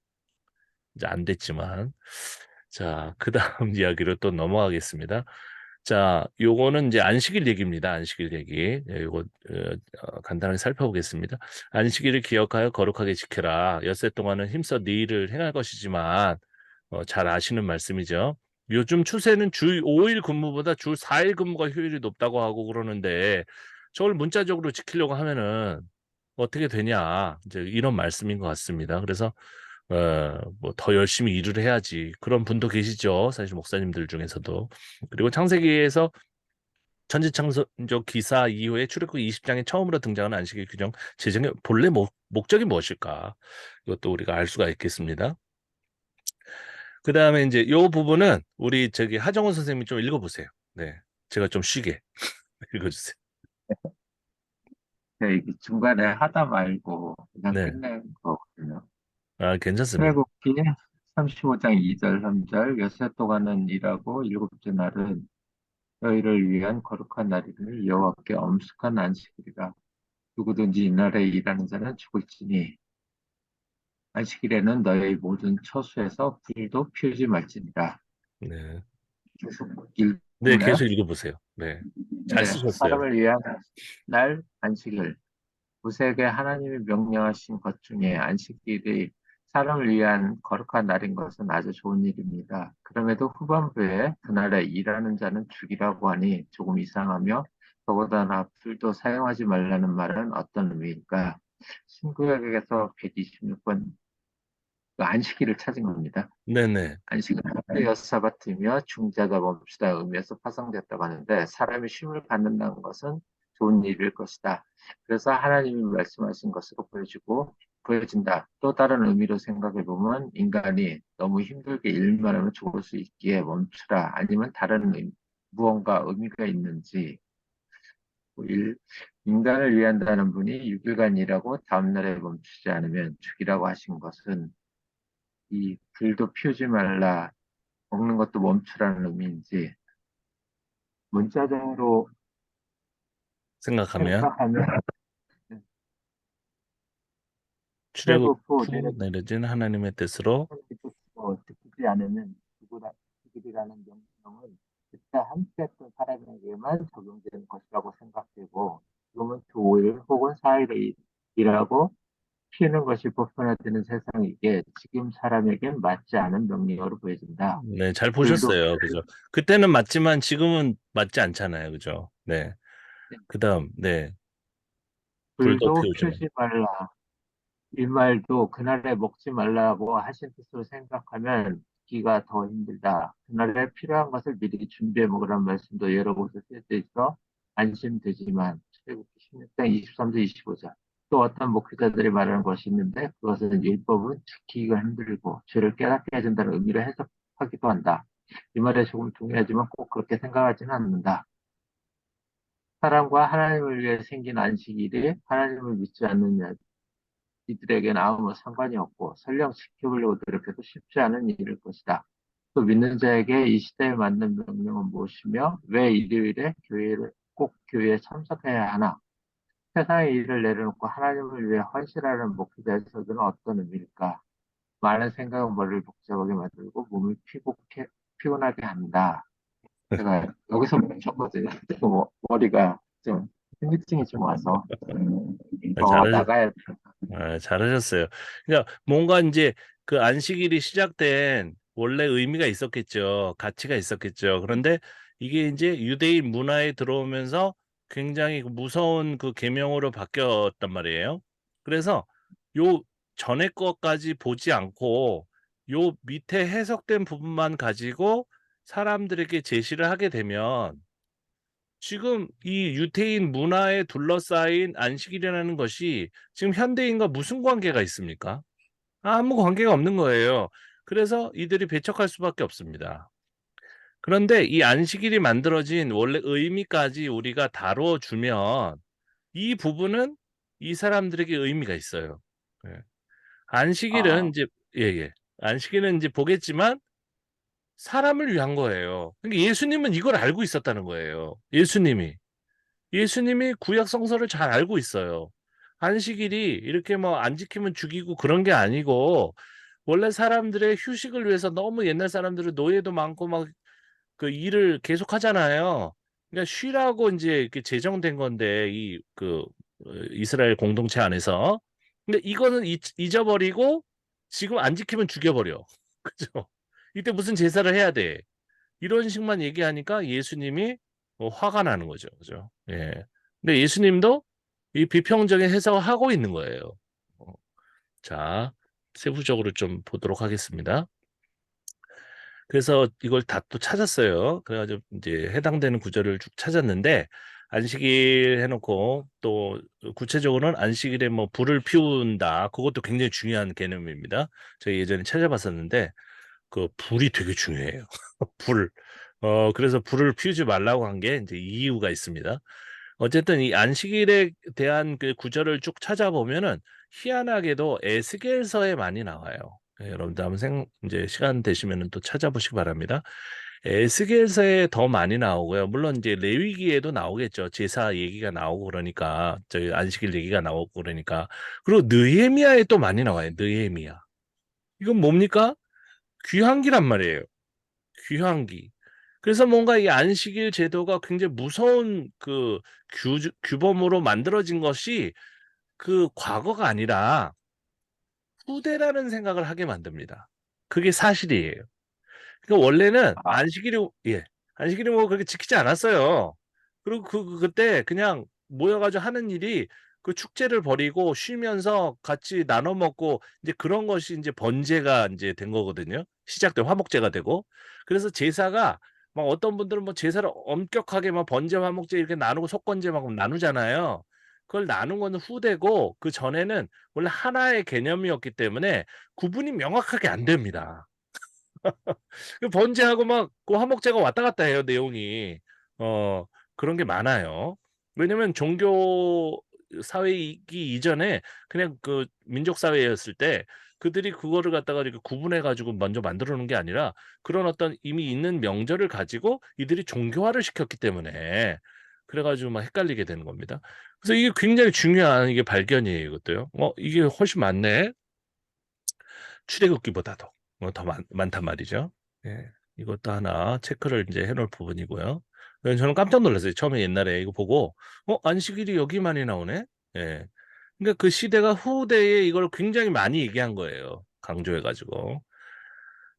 S1: 이제 안 됐지만. 자, 그 다음 이야기로 또 넘어가겠습니다. 자, 요거는 이제 안식일 얘기입니다. 안식일 얘기. 요거 간단하게 살펴보겠습니다. 안식일을 기억하여 거룩하게 지켜라. 엿새 동안은 힘써 네 일을 행할 것이지만 잘 아시는 말씀이죠. 요즘 추세는 주 5일 근무보다 주 4일 근무가 효율이 높다고 하고 그러는데 저걸 문자적으로 지키려고 하면은 어떻게 되냐. 이제 이런 말씀인 것 같습니다. 그래서 뭐 더 열심히 일을 해야지. 그런 분도 계시죠. 사실 목사님들 중에서도. 그리고 창세기에서 천지창조 기사 이후에 출애굽기 20장에 처음으로 등장하는 안식일 규정 제정의 본래 목적이 무엇일까? 이것도 우리가 알 수가 있겠습니다. 그 다음에 이제 요 부분은 우리 저기 하정우 선생님이 좀 읽어보세요. 네. 제가 좀 쉬게 읽어주세요.
S2: 네, 이게 중간에 하다 말고 그냥
S1: 네.
S2: 끝낸 거거든요.
S1: 아, 괜찮습니다.
S2: 출애굽기 35장 2절, 3절, 엿새 동안은 일하고 일곱째 날은 너희를 위한 거룩한 날이니 여호와께 엄숙한 안식일이라. 누구든지 이날에 일하는 자는 죽을지니 안식일에는 너희 모든 처소에서 불도 피우지 말지니라.
S1: 네.
S2: 계속
S1: 네,
S2: 읽을래요?
S1: 계속 읽어보세요. 네. 잘
S2: 네,
S1: 쓰셨어요.
S2: 사람을 위한 날 안식일. 구세계 하나님이 명령하신 것 중에 안식일이 사람을 위한 거룩한 날인 것은 아주 좋은 일입니다. 그럼에도 후반부에 그날에 일하는 자는 죽이라고 하니 조금 이상하며 더군다나 불도 사용하지 말라는 말은 어떤 의미일까? 신구약에서 126번 안식일을 찾은 겁니다.
S1: 네네.
S2: 안식은 하루의 사바트며 중자가 멈추다 의미에서 파생됐다고 하는데 사람이 쉼을 갖는다는 것은 좋은 일일 것이다. 그래서 하나님이 말씀하신 것으로 보여진다. 또 다른 의미로 생각해 보면 인간이 너무 힘들게 일만 하면 죽을 수 있기에 멈추라. 아니면 다른 무언가 의미가 있는지. 뭐 인간을 위한다는 분이 6일간 일하고 다음날에 멈추지 않으면 죽이라고 하신 것은 이 불도 피우지 말라, 먹는 것도 멈추라는 의미인지 문자적으로
S1: 생각하면
S2: 해석하면
S1: 출애굽
S2: 출애굽 후
S1: 후
S2: 내려진
S1: 내려진 하나님의 뜻으로
S2: 뜻으로 지키지 않으면 죽으리라는 명령은 그때 함께했던 사람에게만 적용되는 것이라고 생각되고 지금은 주 5일 혹은 4일에 일하고 피우는 것이 보편화되는 세상이기에 지금 사람에겐 맞지 않은 명령으로 보여진다.
S1: 네, 잘
S2: 불도
S1: 보셨어요. 그죠? 그때는 맞지만 지금은 맞지 않잖아요. 그죠? 네. 그다음, 네. 불도
S2: 불도
S1: 피우지 마.
S2: 피우지 말라. 이 말도 그날에 먹지 말라고 하신 뜻으로 생각하면 기가 더 힘들다. 그날에 필요한 것을 미리 준비해 먹으라는 말씀도 여러 곳에 쓰여져 있어 안심되지만 출애굽기 16장 23절 25절 또 어떤 목회자들이 말하는 것이 있는데 그것은 율법은 지키기가 힘들고 죄를 깨닫게 해준다는 의미로 해석하기도 한다. 이 말에 조금 동의하지만 꼭 그렇게 생각하지는 않는다. 사람과 하나님을 위해 생긴 안식일이 하나님을 믿지 않는 이들에게는 아무 상관이 없고 설령 지켜보려고 노력해도 쉽지 않은 일일 것이다. 또 믿는 자에게 이 시대에 맞는 명령은 무엇이며 왜 일요일에 꼭 교회에 참석해야 하나? 세상의 일을 내려놓고 하나님을 위해 헌신하는 목회자에서는 어떤 의미일까? 많은 생각은 머리를 복잡하게 만들고 몸을 피곤하게 한다. 제가 여기서 멈췄거든요. 머리가 좀 흥미증이 좀 와서
S1: 아,
S2: 더 나가야 돼.
S1: 잘하셨어요. 그러니까 뭔가 이제 그 안식일이 시작된 원래 의미가 있었겠죠. 가치가 있었겠죠. 그런데 이게 이제 유대인 문화에 들어오면서 굉장히 무서운 그 계명으로 바뀌었단 말이에요. 그래서 요 전에 것까지 보지 않고 요 밑에 해석된 부분만 가지고 사람들에게 제시를 하게 되면 지금 이 유태인 문화에 둘러싸인 안식일이라는 것이 지금 현대인과 무슨 관계가 있습니까? 아무 관계가 없는 거예요. 그래서 이들이 배척할 수밖에 없습니다. 그런데 이 안식일이 만들어진 원래 의미까지 우리가 다뤄주면 이 부분은 이 사람들에게 의미가 있어요. 예. 안식일은
S2: 아,
S1: 이제 예. 안식일은 이제 보겠지만 사람을 위한 거예요. 그러니까 예수님은 이걸 알고 있었다는 거예요. 예수님이 구약 성서를 잘 알고 있어요. 안식일이 이렇게 뭐 안 지키면 죽이고 그런 게 아니고 원래 사람들의 휴식을 위해서 너무 옛날 사람들은 노예도 많고 막 그 일을 계속 하잖아요. 그러니까 쉬라고 이제 이렇게 제정된 건데 이 그 이스라엘 공동체 안에서. 근데 이거는 잊어버리고 지금 안 지키면 죽여버려. 그죠? 이때 무슨 제사를 해야 돼? 이런 식만 얘기하니까 예수님이 화가 나는 거죠. 그죠? 예. 근데 예수님도 이 비평적인 해석을 하고 있는 거예요. 어, 자, 세부적으로 좀 보도록 하겠습니다. 그래서 이걸 다 또 찾았어요. 그래가지고 이제 해당되는 구절을 쭉 찾았는데 안식일 해놓고 또 구체적으로는 안식일에 뭐 불을 피운다. 그것도 굉장히 중요한 개념입니다. 제가 예전에 찾아봤었는데 그 불이 되게 중요해요. 불. 그래서 불을 피우지 말라고 한 게 이제 이유가 있습니다. 어쨌든 이 안식일에 대한 그 구절을 쭉 찾아보면은 희한하게도 에스겔서에 많이 나와요. 예, 여러분들 한번 이제 시간 되시면은 또 찾아보시기 바랍니다. 에스겔서에 더 많이 나오고요. 물론 이제 레위기에도 나오겠죠. 제사 얘기가 나오고 그러니까 저희 안식일 얘기가 나오고 그러니까 그리고 느헤미야에 또 많이 나와요. 느헤미야. 이건 뭡니까? 귀환기란 말이에요. 귀환기. 그래서 뭔가 이 안식일 제도가 굉장히 무서운 그 규범으로 만들어진 것이 그 과거가 아니라 후대라는 생각을 하게 만듭니다. 그게 사실이에요. 그러니까 원래는
S2: 아,
S1: 안식일이 뭐 그렇게 지키지 않았어요. 그리고 그때 그냥 모여가지고 하는 일이 그 축제를 벌이고 쉬면서 같이 나눠 먹고 이제 그런 것이 이제 번제가 이제 된 거거든요. 시작된 화목제가 되고. 그래서 제사가 막 어떤 분들은 뭐 제사를 엄격하게 막 번제 화목제 이렇게 나누고 속건제 막 나누잖아요. 그걸 나눈 거는 후대고 그 전에는 원래 하나의 개념이었기 때문에 구분이 명확하게 안 됩니다. 그 번제하고 막 그 화목제가 왔다 갔다 해요, 내용이. 어, 그런 게 많아요. 왜냐면 종교 사회이기 이전에 그냥 그 민족 사회였을 때 그들이 그거를 갖다가 이렇게 구분해 가지고 먼저 만들어 놓은 게 아니라 그런 어떤 이미 있는 명절을 가지고 이들이 종교화를 시켰기 때문에 그래 가지고 막 헷갈리게 되는 겁니다. 그래서 이게 굉장히 중요한 이게 발견이에요, 이것도요. 이게 훨씬 많네. 출애굽기보다도 더 많단 말이죠. 예, 이것도 하나 체크를 이제 해놓을 부분이고요. 저는 깜짝 놀랐어요. 처음에 옛날에 이거 보고 안식일이 여기 많이 나오네. 예, 그러니까 그 시대가 후대에 이걸 굉장히 많이 얘기한 거예요. 강조해가지고.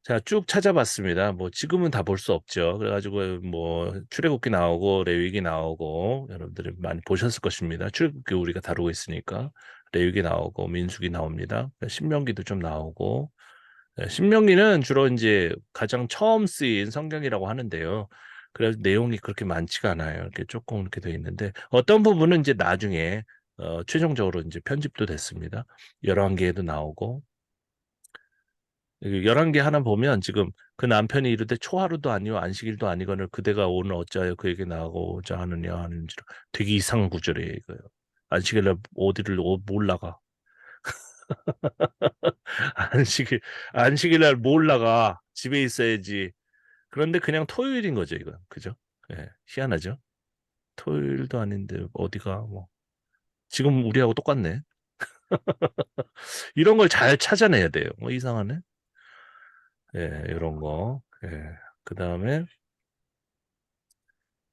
S1: 자, 쭉 찾아봤습니다. 뭐 지금은 다 볼 수 없죠. 그래가지고 뭐 출애굽기 나오고 레위기 나오고 여러분들이 많이 보셨을 것입니다. 출애굽기 우리가 다루고 있으니까 레위기 나오고 민수기 나옵니다. 신명기도 좀 나오고 신명기는 주로 이제 가장 처음 쓰인 성경이라고 하는데요. 그래서 내용이 그렇게 많지가 않아요. 이렇게 조금 이렇게 돼 있는데 어떤 부분은 이제 나중에 최종적으로 이제 편집도 됐습니다. 11개에도 나오고 11개 하나 보면 지금 그 남편이 이르되 초하루도 아니요 안식일도 아니거늘 그대가 오늘 어찌하여 그에게 나가고자 하느냐 하는지라 되게 이상한 구절이에요 이거요. 안식일날 어디를 못 나가. 안식일 안식일날 못 나가. 집에 있어야지. 그런데 그냥 토요일인 거죠, 이건. 그죠? 예, 희한하죠? 토요일도 아닌데 어디가 뭐 지금 우리하고 똑같네. 이런 걸 잘 찾아내야 돼요. 이상하네. 예, 이런 거. 예. 그다음에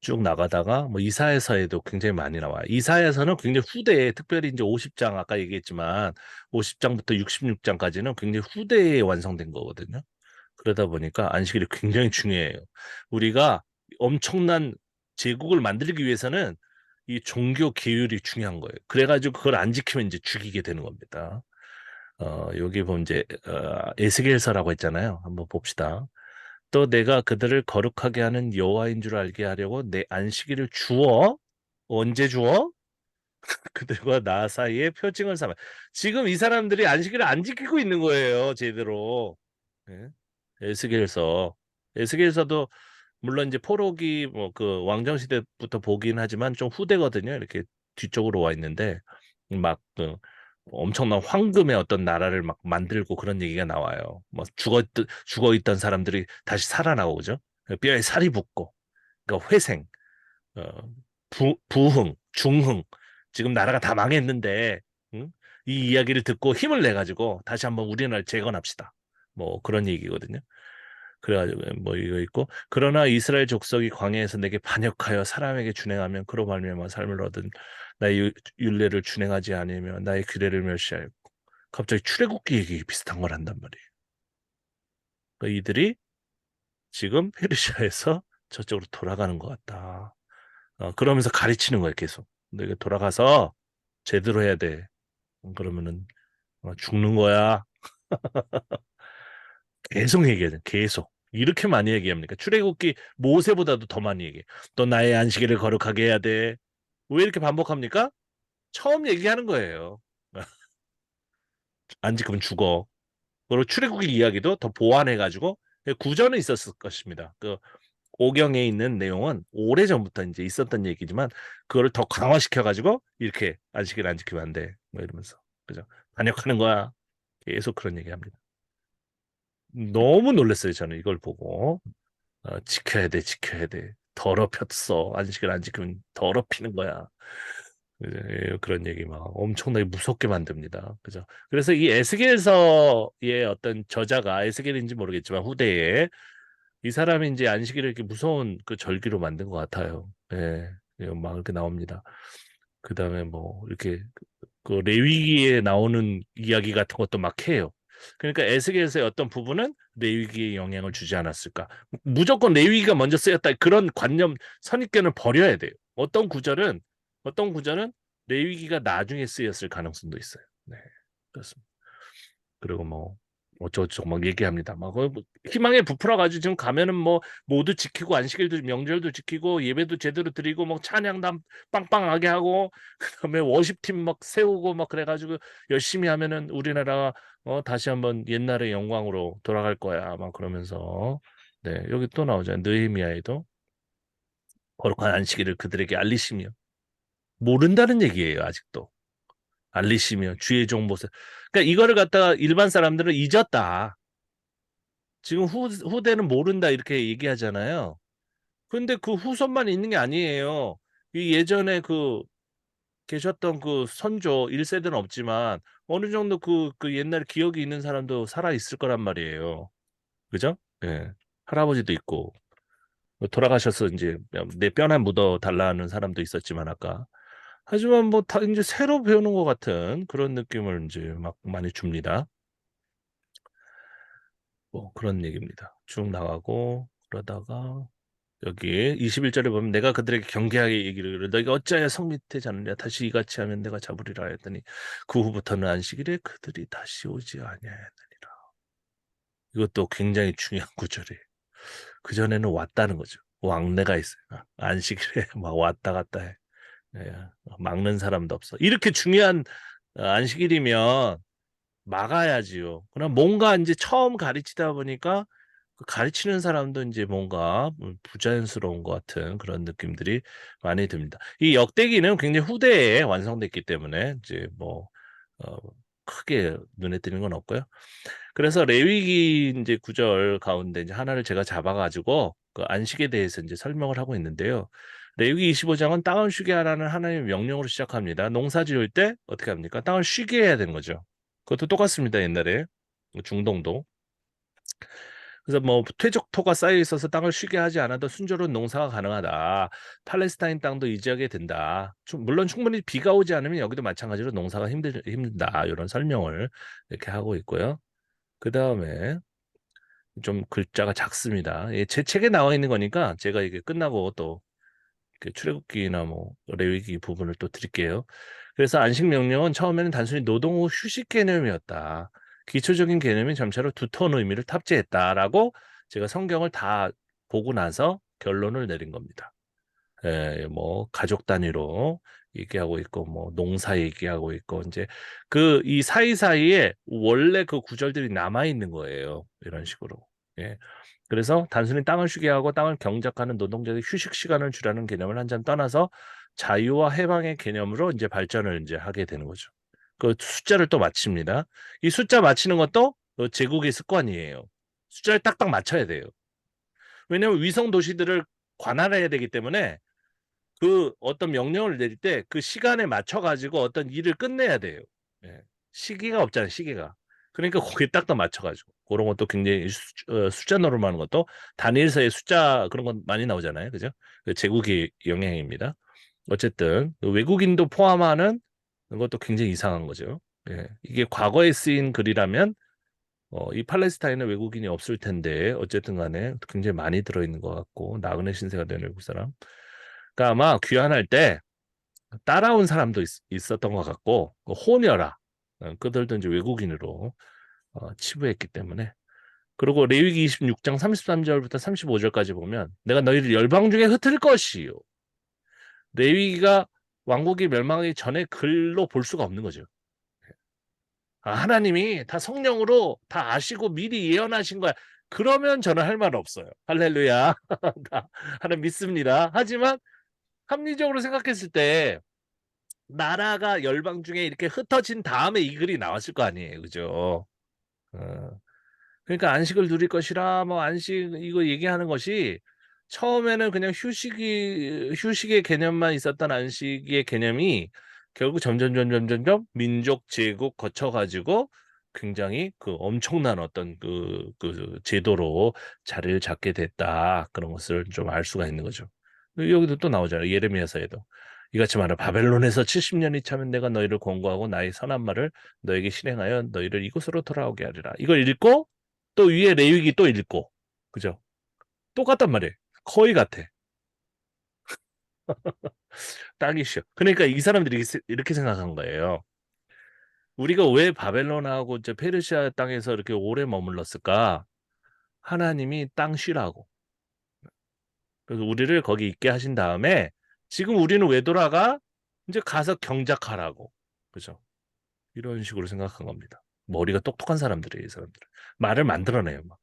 S1: 쭉 나가다가 뭐 이사야서에도 굉장히 많이 나와요. 이사야서는 굉장히 후대에 특별히 이제 50장 아까 얘기했지만 50장부터 66장까지는 굉장히 후대에 완성된 거거든요. 그러다 보니까 안식일이 굉장히 중요해요. 우리가 엄청난 제국을 만들기 위해서는 이 종교 계율이 중요한 거예요. 그래가지고 그걸 안 지키면 이제 죽이게 되는 겁니다. 여기 보면 이제 에스겔서라고 했잖아요. 한번 봅시다. 또 내가 그들을 거룩하게 하는 여호와인 줄 알게 하려고 내 안식일을 주어. 언제 주어? 그들과 나 사이에 표징을 삼아. 지금 이 사람들이 안식일을 안 지키고 있는 거예요, 제대로. 예? 에스겔서. 에스겔서도 물론 이제 포로기 뭐 그 왕정 시대부터 보긴 하지만 좀 후대거든요. 이렇게 뒤쪽으로 와 있는데 막 그 엄청난 황금의 어떤 나라를 막 만들고 그런 얘기가 나와요. 뭐 죽어 있던 사람들이 다시 살아나오죠. 뼈에 살이 붙고, 그러니까 회생. 어, 부흥, 중흥. 지금 나라가 다 망했는데, 응? 이 이야기를 듣고 힘을 내 가지고 다시 한번 우리나라를 재건합시다. 뭐 그런 얘기거든요. 그래가지고 뭐 이거 있고, 그러나 이스라엘 족속이 광야에서 내게 반역하여 사람에게 준행하면 그로 말미암아 삶을 얻은 나의 율례를 준행하지 않으며 나의 규례를 멸시하였고. 갑자기 출애굽기 얘기 비슷한 걸 한단 말이에요. 그러니까 이들이 지금 페르시아에서 저쪽으로 돌아가는 것 같다. 그러면서 가르치는 거예요, 계속. 너희가 돌아가서 제대로 해야 돼. 그러면은 죽는 거야. 계속 얘기하죠. 계속. 이렇게 많이 얘기합니까? 출애굽기 모세보다도 더 많이 얘기해. 또 나의 안식일을 거룩하게 해야 돼. 왜 이렇게 반복합니까? 처음 얘기하는 거예요. 안 지키면 죽어. 그리고 출애굽기 이야기도 더 보완해가지고 구전은 있었을 것입니다. 그 오경에 있는 내용은 오래전부터 이제 있었던 얘기지만 그거를 더 강화시켜가지고 이렇게 안식일 안 지키면 안 돼. 뭐 이러면서. 그죠? 반역하는 거야. 계속 그런 얘기합니다. 너무 놀랐어요, 저는 이걸 보고. 지켜야 돼, 지켜야 돼. 더럽혔어. 안식일 안 지키면 더럽히는 거야. 예, 그런 얘기 막 엄청나게 무섭게 만듭니다. 그죠? 그래서 이 에스겔서의 어떤 저자가 에스겔인지 모르겠지만 후대에 이 사람이 이제 안식일을 이렇게 무서운 그 절기로 만든 것 같아요. 예, 예, 막 이렇게 나옵니다. 그 다음에 뭐 이렇게 그 레위기에 나오는 이야기 같은 것도 막 해요. 그러니까 에스겔서의 어떤 부분은 레위기에 영향을 주지 않았을까? 무조건 레위기가 먼저 쓰였다, 그런 관념 선입견을 버려야 돼요. 어떤 구절은 레위기가 나중에 쓰였을 가능성도 있어요. 네, 그렇습니다. 그리고 뭐 어쩌고저쩌고 막 얘기합니다. 막 뭐 희망에 부풀어 가지고 지금 가면은 뭐 모두 지키고 안식일도 명절도 지키고 예배도 제대로 드리고 뭐 찬양단 빵빵하게 하고 그다음에 워십팀 막 세우고 막 그래가지고 열심히 하면은 우리나라가 다시 한번 옛날의 영광으로 돌아갈 거야 막 그러면서. 네, 여기 또 나오잖아요. 느헤미야에도 거룩한 안식일을 그들에게 알리시며, 모른다는 얘기예요 아직도. 알리시며 주의 종 모세. 그러니까 이거를 갖다가 일반 사람들은 잊었다. 지금 후대는 모른다 이렇게 얘기하잖아요. 근데 그 후손만 있는 게 아니에요. 이 예전에 그 계셨던 그 선조 1세대는 없지만 어느 정도 그 옛날 기억이 있는 사람도 살아 있을 거란 말이에요. 그죠? 예. 할아버지도 있고 뭐 돌아가셔서 이제 내 뼈나 묻어 달라는 사람도 있었지만 아까. 하지만 뭐 다 이제 새로 배우는 것 같은 그런 느낌을 이제 막 많이 줍니다. 뭐 그런 얘기입니다. 쭉 나가고 그러다가 여기 21절에 보면 내가 그들에게 경계하게 얘기를 그래. 너희가 어찌하여 성립되지 않느냐. 다시 이같이 하면 내가 잡으리라 했더니 그 후부터는 안식일에 그들이 다시 오지 아니하였느니라. 이것도 굉장히 중요한 구절이에요. 그전에는 왔다는 거죠. 왕래가 있어요. 안식일에 막 왔다 갔다 해. 예, 막는 사람도 없어. 이렇게 중요한 안식일이면 막아야지요. 그럼 뭔가 이제 처음 가르치다 보니까 그 가르치는 사람도 이제 뭔가 부자연스러운 것 같은 그런 느낌들이 많이 듭니다. 이 역대기는 굉장히 후대에 완성됐기 때문에 이제 뭐 어, 크게 눈에 띄는 건 없고요. 그래서 레위기 이제 구절 가운데 이제 하나를 제가 잡아가지고 그 안식에 대해서 이제 설명을 하고 있는데요. 레위기 25장은 땅을 쉬게 하라는 하나님의 명령으로 시작합니다. 농사 지을 때 어떻게 합니까? 땅을 쉬게 해야 되는 거죠. 그것도 똑같습니다. 옛날에 중동도. 그래서 뭐 퇴적토가 쌓여 있어서 땅을 쉬게 하지 않아도 순조로운 농사가 가능하다. 팔레스타인 땅도 이 지역에 된다. 물론 충분히 비가 오지 않으면 여기도 마찬가지로 농사가 힘들다. 이런 설명을 이렇게 하고 있고요. 그 다음에 좀 글자가 작습니다. 예, 제 책에 나와 있는 거니까 제가 이게 끝나고 또 출애굽기나 뭐 레위기 부분을 또 드릴게요. 그래서 안식 명령은 처음에는 단순히 노동 후 휴식 개념이었다. 기초적인 개념이 점차로 두터운 의미를 탑재했다라고 제가 성경을 다 보고 나서 결론을 내린 겁니다. 뭐 가족 단위로 얘기하고 있고 뭐 농사 얘기하고 있고 이제 그 이 사이사이에 원래 그 구절들이 남아 있는 거예요. 이런 식으로. 예. 그래서 단순히 땅을 쉬게 하고 땅을 경작하는 노동자의 휴식 시간을 주라는 개념을 한 점 떠나서 자유와 해방의 개념으로 이제 발전을 이제 하게 되는 거죠. 그 숫자를 또 맞춥니다. 이 숫자 맞히는 것도 제국의 습관이에요. 숫자를 딱딱 맞춰야 돼요. 왜냐하면 위성 도시들을 관할해야 되기 때문에 그 어떤 명령을 내릴 때 그 시간에 맞춰 가지고 어떤 일을 끝내야 돼요. 예. 시기가 없잖아요, 시기가. 그러니까 거기에 딱딱 맞춰 가지고 그런 것도 굉장히 숫자 노름하는 것도 단일서의 숫자 그런 건 많이 나오잖아요. 그죠? 그 제국의 영향입니다. 어쨌든 그 외국인도 포함하는 것도 굉장히 이상한 거죠. 예. 이게 과거에 쓰인 글이라면 이 팔레스타인은 외국인이 없을 텐데 어쨌든 간에 굉장히 많이 들어있는 것 같고 나그네 신세가 된 외국 사람. 그러니까 아마 귀환할 때 따라온 사람도 있었던 것 같고 호녀라 그들도 이제 외국인으로 치부했기 때문에 그리고 레위기 26장 33절부터 35절까지 보면 내가 너희를 열방 중에 흩을 것이요. 레위기가 왕국이 멸망하기 전에 글로 볼 수가 없는 거죠. 하나님이 다 성령으로 다 아시고 미리 예언하신 거야. 그러면 저는 할 말 없어요. 할렐루야. 하나님 믿습니다. 하지만 합리적으로 생각했을 때 나라가 열방 중에 이렇게 흩어진 다음에 이 글이 나왔을 거 아니에요. 그죠? 어, 그러니까 안식을 누릴 것이라 뭐 안식 이거 얘기하는 것이 처음에는 그냥 휴식의 개념만 있었던 안식의 개념이 결국 점점 민족 제국 거쳐 가지고 굉장히 그 엄청난 어떤 그 제도로 자리를 잡게 됐다. 그런 것을 좀 알 수가 있는 거죠. 여기도 또 나오잖아요. 예레미야서에도. 이같이 말하 바벨론에서 70년이 차면 내가 너희를 권고하고 나의 선한 말을 너에게 실행하여 너희를 이곳으로 돌아오게 하리라. 이걸 읽고 또 위에 레위기 또 읽고 그죠? 똑같단 말이에요. 거의 같아. 딱이시오. 그러니까 이 사람들이 이렇게 생각한 거예요. 우리가 왜 바벨론하고 이제 페르시아 땅에서 이렇게 오래 머물렀을까? 하나님이 땅 쉬라고. 그래서 우리를 거기 있게 하신 다음에 지금 우리는 왜 돌아가? 이제 가서 경작하라고. 그죠? 이런 식으로 생각한 겁니다. 머리가 똑똑한 사람들이에요, 이 사람들. 말을 만들어내요, 막.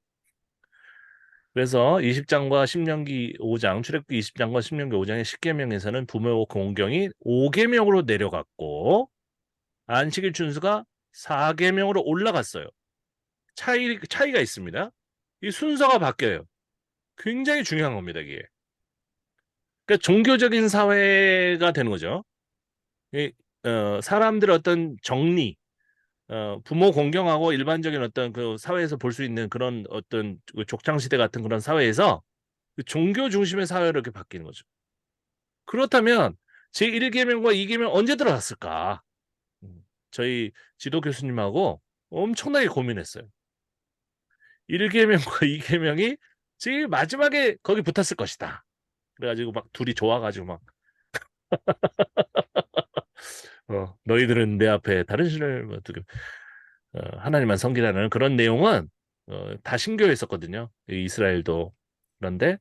S1: 그래서 20장과 신명기 5장, 출애굽기 20장과 신명기 5장의 10계명에서는 부모 공경이 5계명으로 내려갔고 안식일 준수가 4계명으로 올라갔어요. 차이가 있습니다. 이 순서가 바뀌어요. 굉장히 중요한 겁니다, 이게. 그러니까 종교적인 사회가 되는 거죠. 이, 사람들의 어떤 정리, 부모 공경하고 일반적인 어떤 그 사회에서 볼 수 있는 그런 어떤 그 족장시대 같은 그런 사회에서 그 종교 중심의 사회로 이렇게 바뀌는 거죠. 그렇다면 제1계명과 2계명 언제 들어갔을까? 저희 지도 교수님하고 엄청나게 고민했어요. 1계명과 2계명이 제일 마지막에 거기 붙었을 것이다. 그래가지고 막 둘이 좋아가지고 막 너희들은 내 앞에 다른 신을 하나님만 섬기라는 그런 내용은 다 신교였었거든요. 이스라엘도. 그런데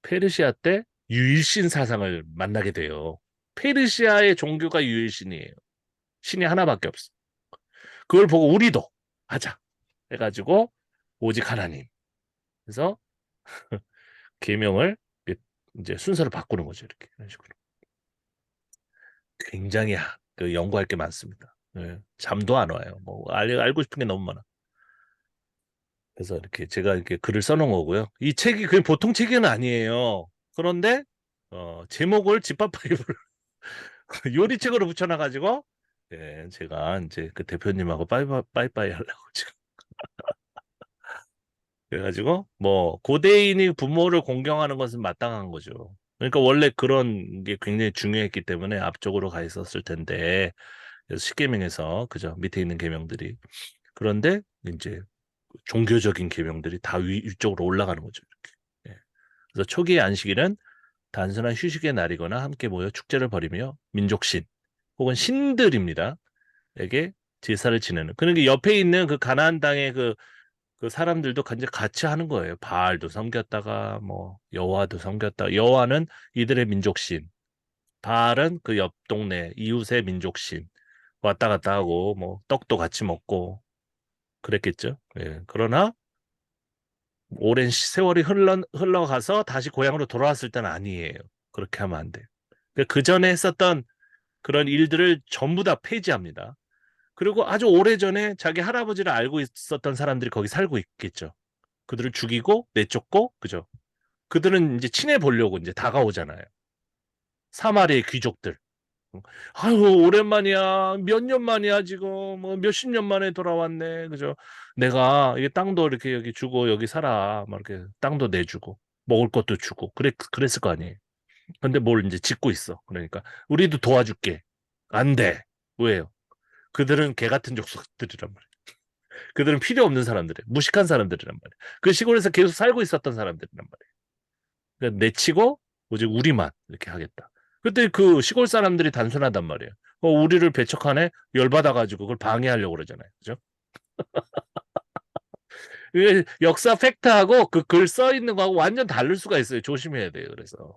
S1: 페르시아 때 유일신 사상을 만나게 돼요. 페르시아의 종교가 유일신이에요. 신이 하나밖에 없어. 그걸 보고 우리도 하자 해가지고 오직 하나님. 그래서 계명을 이제 순서를 바꾸는 거죠. 이렇게 이런 식으로. 굉장히 그 연구할 게 많습니다. 예, 잠도 안 와요. 뭐 알고 싶은 게 너무 많아. 그래서 이렇게 제가 이렇게 글을 써놓은 거고요. 이 책이 그냥 보통 책은 아니에요. 그런데 제목을 집합 바이블 요리책으로 붙여놔가지고 제가 이제 그 대표님하고 빠이빠이 하려고 지금 그래가지고 뭐 고대인이 부모를 공경하는 것은 마땅한 거죠. 그러니까 원래 그런 게 굉장히 중요했기 때문에 앞쪽으로 가 있었을 텐데 그래서 십계명에서 그죠 밑에 있는 계명들이 그런데 이제 종교적인 계명들이 다 위쪽으로 올라가는 거죠. 이렇게. 예. 그래서 초기의 안식일은 단순한 휴식의 날이거나 함께 모여 축제를 벌이며 민족신 혹은 신들입니다. 에게 제사를 지내는. 그러니까 옆에 있는 그 가나안 땅의 그 사람들도 이제 같이 하는 거예요. 바알도 섬겼다가 뭐 여호와도 섬겼다. 여호와는 이들의 민족신, 바알은 그 옆 동네 이웃의 민족신. 왔다 갔다 하고 뭐 떡도 같이 먹고 그랬겠죠. 예. 그러나 오랜 세월이 흘러가서 다시 고향으로 돌아왔을 때는 아니에요. 그렇게 하면 안 돼요. 그 전에 했었던 그런 일들을 전부 다 폐지합니다. 그리고 아주 오래전에 자기 할아버지를 알고 있었던 사람들이 거기 살고 있겠죠. 그들을 죽이고 내쫓고 그죠. 그들은 이제 친해 보려고 이제 다가오잖아요. 사마리아의 귀족들. 아유, 오랜만이야. 몇 년 만이야, 지금. 뭐, 몇십 년 만에 돌아왔네. 그죠? 내가, 이게 땅도 이렇게 여기 주고, 여기 살아. 막 이렇게 땅도 내주고, 먹을 것도 주고, 그랬을 거 아니에요. 근데 뭘 이제 짓고 있어. 그러니까, 우리도 도와줄게. 안 돼. 왜요? 그들은 개 같은 족속들이란 말이에요. 그들은 필요 없는 사람들이에요. 무식한 사람들이란 말이에요. 그 시골에서 계속 살고 있었던 사람들이란 말이에요. 그러니까 내치고, 오직 우리만 이렇게 하겠다. 그때 그 시골 사람들이 단순하단 말이에요. 우리를 배척하네? 열받아가지고 그걸 방해하려고 그러잖아요. 그죠? 이게 역사 팩트하고 그 글 써 있는 거하고 완전 다를 수가 있어요. 조심해야 돼요. 그래서.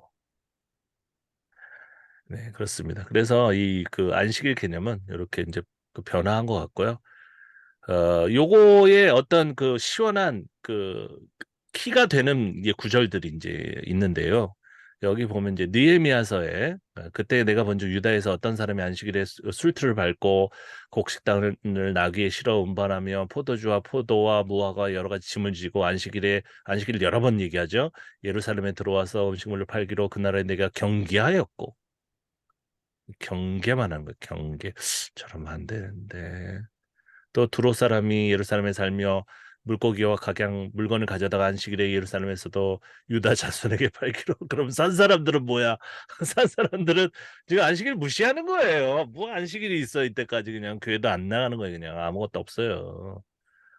S1: 네, 그렇습니다. 그래서 이 그 안식일 개념은 이렇게 이제 그 변화한 것 같고요. 요거에 어떤 그 시원한 그 키가 되는 이제 구절들이 이제 있는데요. 여기 보면 이제 느헤미야서에 그때 내가 먼저 유다에서 어떤 사람이 안식일에 술틀을 밟고 곡식당을 나귀에 실어 운반하며 포도주와 포도와 무화과 여러 가지 짐을 지고 안식일을 여러 번 얘기하죠. 예루살렘에 들어와서 음식물을 팔기로 그 나라에 내가 경계하였고 경계만 한 거예요. 경계. 저러면 안 되는데. 또 두로 사람이 예루살렘에 살며 물고기와 각양 물건을 가져다가 안식일에 예루살렘에서도 유다 자손에게 팔기로. 그럼 산 사람들은 뭐야? 산 사람들은 지금 안식일 무시하는 거예요. 뭐 안식일이 있어 이때까지 그냥 교회도 안 나가는 거예요. 그냥 아무것도 없어요.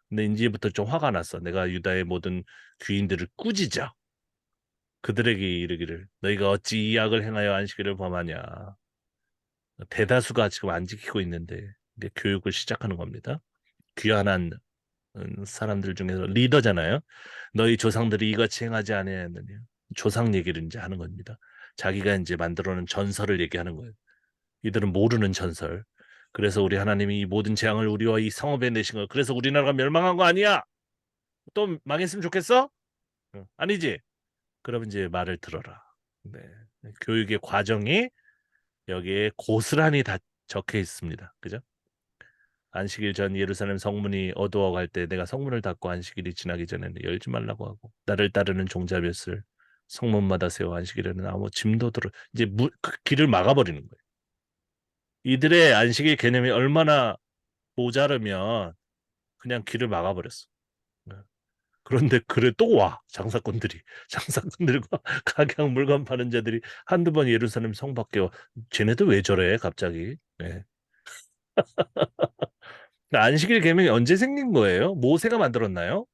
S1: 근데 이제부터 좀 화가 났어. 내가 유다의 모든 귀인들을 꾸짖어. 그들에게 이르기를 너희가 어찌 이 악을 행하여 안식일을 범하냐. 대다수가 지금 안 지키고 있는데 이제 교육을 시작하는 겁니다. 귀환한 사람들 중에서 리더잖아요. 너희 조상들이 이같이 행하지 아니하였느냐. 조상 얘기를 이제 하는 겁니다. 자기가 이제 만들어놓은 전설을 얘기하는 거예요. 이들은 모르는 전설. 그래서 우리 하나님이 이 모든 재앙을 우리와 이 성읍에 내신 거예요. 그래서 우리나라가 멸망한 거 아니야. 또 망했으면 좋겠어? 응, 아니지. 그럼 이제 말을 들어라. 네. 교육의 과정이 여기에 고스란히 다 적혀 있습니다. 그죠? 안식일 전 예루살렘 성문이 어두워갈 때 내가 성문을 닫고 안식일이 지나기 전에는 열지 말라고 하고 나를 따르는 종자 몇을 성문마다 세워 안식일에는 아무 짐도 들어 이제 그 길을 막아버리는 거예요. 이들의 안식일 개념이 얼마나 모자르면 그냥 길을 막아버렸어. 네. 그런데 그래 또 와. 장사꾼들이 장사꾼들과 각양 물건 파는 자들이 한두 번 예루살렘 성 밖에 와. 쟤네들 왜 저래 갑자기. 네. 안식일 개념이 언제 생긴 거예요? 모세가 만들었나요?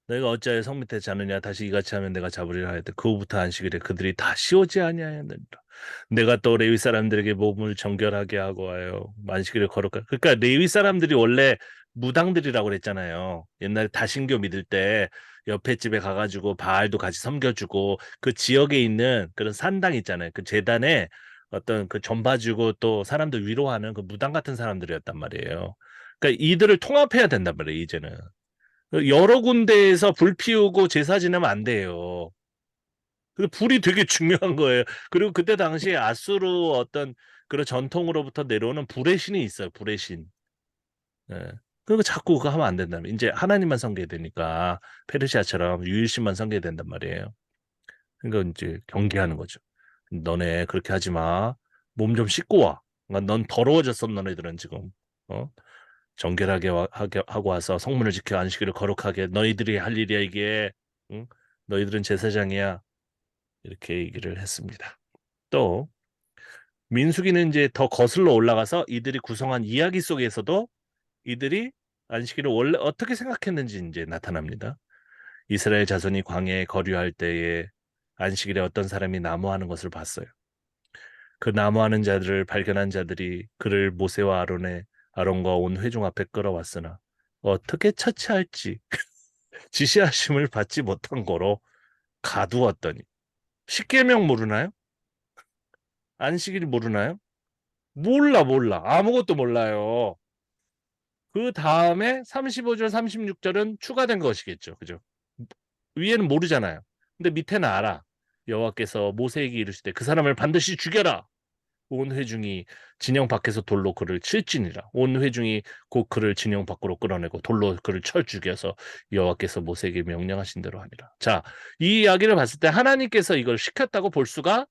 S1: 너희가 어찌하여 성 밑에 자느냐 다시 이같이 하면 내가 잡으리라 하였대. 그후부터 안식일에 그들이 다시 오지 아니하였느니라. 내가 또 레위 사람들에게 몸을 정결하게 하고 하여 안식일을 거룩하. 그러니까 레위 사람들이 원래 무당들이라고 그랬잖아요. 옛날에 다신교 믿을 때 옆에 집에 가가지고 바알도 같이 섬겨주고 그 지역에 있는 그런 산당 있잖아요. 그 재단에 어떤 그 전 봐주고 또 사람들 위로하는 그 무당 같은 사람들이었단 말이에요. 그러니까 이들을 통합해야 된단 말이에요, 이제는. 여러 군데에서 불 피우고 제사 지내면 안 돼요. 그 불이 되게 중요한 거예요. 그리고 그때 당시에 아수르 어떤 그런 전통으로부터 내려오는 불의 신이 있어요. 불의 신. 예. 그거 자꾸 그거 하면 안 된다면 이제 하나님만 섬겨야 되니까 페르시아처럼 유일신만 섬겨야 된단 말이에요. 그러니까 이제 경계하는 거죠. 너네 그렇게 하지 마. 몸 좀 씻고 와. 그러니까 넌 더러워졌어 너네들은 지금. 어? 정결하게 하고 와서 성문을 지켜 안식일을 거룩하게 너희들이 할 일이야 이게. 응? 너희들은 제사장이야. 이렇게 얘기를 했습니다. 또 민수기는 이제 더 거슬러 올라가서 이들이 구성한 이야기 속에서도 이들이 안식일을 원래 어떻게 생각했는지 이제 나타납니다. 이스라엘 자손이 광야에 거류할 때에 안식일에 어떤 사람이 나무하는 것을 봤어요. 그 나무하는 자들을 발견한 자들이 그를 모세와 아론과 온 회중 앞에 끌어왔으나 어떻게 처치할지 지시하심을 받지 못한 거로 가두었더니 십계명 모르나요? 안식일 모르나요? 몰라. 아무것도 몰라요. 그 다음에 35절, 36절은 추가된 것이겠죠. 그죠? 위에는 모르잖아요. 근데 밑에는 알아. 여호와께서 모세에게 이르시되 그 사람을 반드시 죽여라. 온 회중이 진영 밖에서 돌로 그를 칠지니라. 온 회중이 곧 그를 진영 밖으로 끌어내고 돌로 그를 쳐 죽여서 여호와께서 모세에게 명령하신 대로 하니라. 자, 이 이야기를 봤을 때 하나님께서 이걸 시켰다고 볼 수가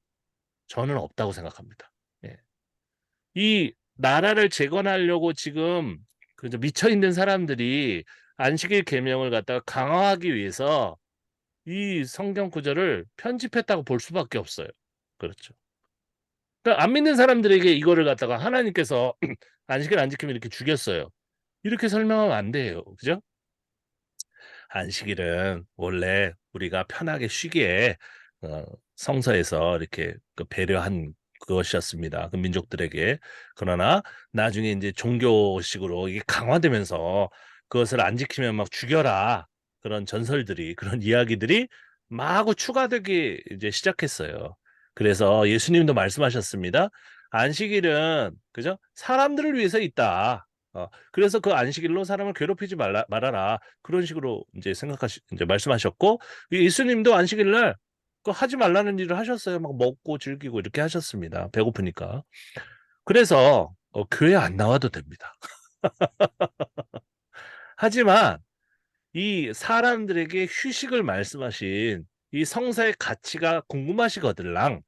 S1: 저는 없다고 생각합니다. 예. 이 나라를 재건하려고 지금 그저 미쳐 있는 사람들이 안식일 계명을 갖다가 강화하기 위해서 이 성경 구절을 편집했다고 볼 수밖에 없어요. 그렇죠. 그러니까 안 믿는 사람들에게 이거를 갖다가 하나님께서 안식일 안 지키면 이렇게 죽였어요. 이렇게 설명하면 안 돼요. 그죠? 안식일은 원래 우리가 편하게 쉬기에 어, 성서에서 이렇게 그 배려한 그것이었습니다. 그 민족들에게. 그러나 나중에 이제 종교식으로 이게 강화되면서 그것을 안 지키면 막 죽여라. 그런 전설들이, 그런 이야기들이 마구 추가되기 이제 시작했어요. 그래서 예수님도 말씀하셨습니다. 안식일은 그죠? 사람들을 위해서 있다. 그래서 그 안식일로 사람을 괴롭히지 말아라. 그런 식으로 이제 이제 말씀하셨고, 예수님도 안식일 날 그 하지 말라는 일을 하셨어요. 막 먹고 즐기고 이렇게 하셨습니다. 배고프니까. 그래서 교회 안 나와도 됩니다. 하지만 이 사람들에게 휴식을 말씀하신 이 성사의 가치가 궁금하시거들랑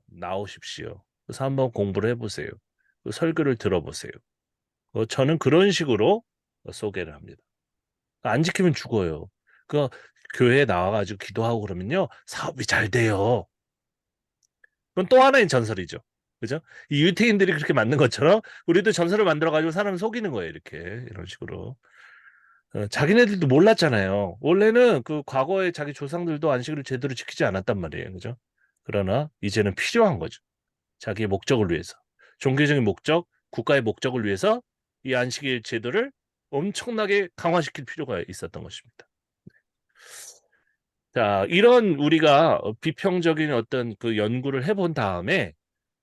S1: 나오십시오. 그래서 한번 공부를 해보세요. 그 설교를 들어보세요. 저는 그런 식으로 소개를 합니다. 안 지키면 죽어요. 그 교회에 나와가지고 기도하고 그러면요 사업이 잘 돼요. 그건 또 하나의 전설이죠. 그죠? 이 유태인들이 그렇게 만든 것처럼 우리도 전설을 만들어가지고 사람을 속이는 거예요. 이렇게 이런 식으로. 자기네들도 몰랐잖아요. 원래는 그 과거에 자기 조상들도 안식일을 제대로 지키지 않았단 말이에요. 그죠? 그러나 이제는 필요한 거죠. 자기의 목적을 위해서. 종교적인 목적, 국가의 목적을 위해서 이 안식일 제도를 엄청나게 강화시킬 필요가 있었던 것입니다. 자, 이런 우리가 비평적인 어떤 그 연구를 해본 다음에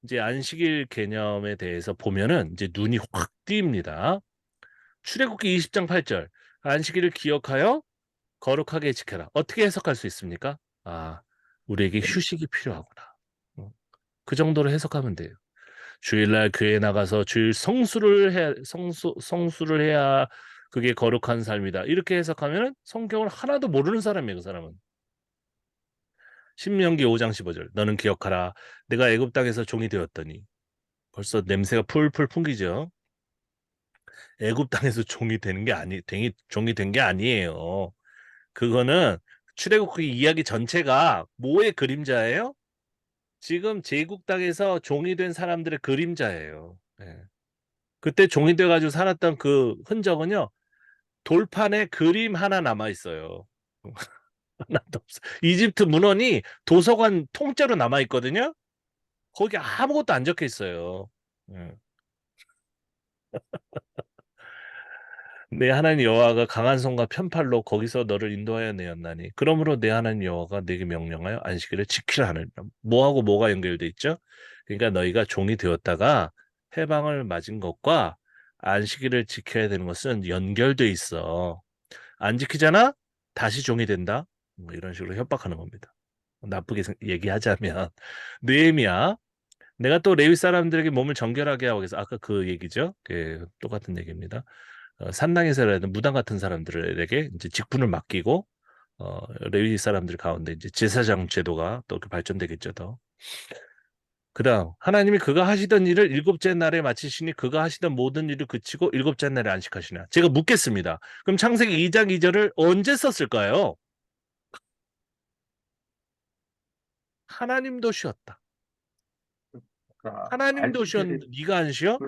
S1: 이제 안식일 개념에 대해서 보면은 이제 눈이 확 띄입니다. 출애굽기 20장 8절. 안식일을 기억하여 거룩하게 지켜라. 어떻게 해석할 수 있습니까? 아, 우리에게 휴식이 필요하구나. 그 정도로 해석하면 돼요. 주일날 교회 나가서 주일 성수를 해야 그게 거룩한 삶이다. 이렇게 해석하면 성경을 하나도 모르는 사람이에요, 그 사람은. 신명기 5장 15절. 너는 기억하라. 내가 애굽 땅에서 종이 되었더니 벌써 냄새가 풀풀 풍기죠. 애굽 땅에서 종이 된 게 아니에요. 그거는 출애굽기 이야기 전체가 뭐의 그림자예요? 지금 제국 땅에서 종이 된 사람들의 그림자예요. 예. 그때 종이 돼가지고 살았던 그 흔적은요, 돌판에 그림 하나 남아 있어요. 하나도 없어. 이집트 문헌이 도서관 통째로 남아 있거든요. 거기 아무것도 안 적혀 있어요. 예. 내 하나님 여호와가 강한 손과 편팔로 거기서 너를 인도하여 내었나니 그러므로 내 하나님 여호와가 내게 명령하여 안식일을 지키라 하느니라. 뭐하고 뭐가 연결돼 있죠? 그러니까 너희가 종이 되었다가 해방을 맞은 것과 안식일을 지켜야 되는 것은 연결돼 있어. 안 지키잖아? 다시 종이 된다. 뭐 이런 식으로 협박하는 겁니다. 나쁘게 얘기하자면 느헤미야, 내가 또 레위 사람들에게 몸을 정결하게 하고 해서 아까 그 얘기죠. 똑같은 얘기입니다. 산당에서라든 무당 같은 사람들에게 이제 직분을 맡기고 레위 사람들 가운데 이제 제사장 제도가 또 발전되겠죠. 더. 그다음 하나님이 그가 하시던 일을 일곱째 날에 마치시니 그가 하시던 모든 일을 그치고 일곱째 날에 안식하시나. 제가 묻겠습니다. 그럼 창세기 2장 2절을 언제 썼을까요? 하나님도 쉬었다.
S2: 그러니까
S1: 하나님도
S2: 안식일이
S1: 쉬었는데 네가 안 쉬어?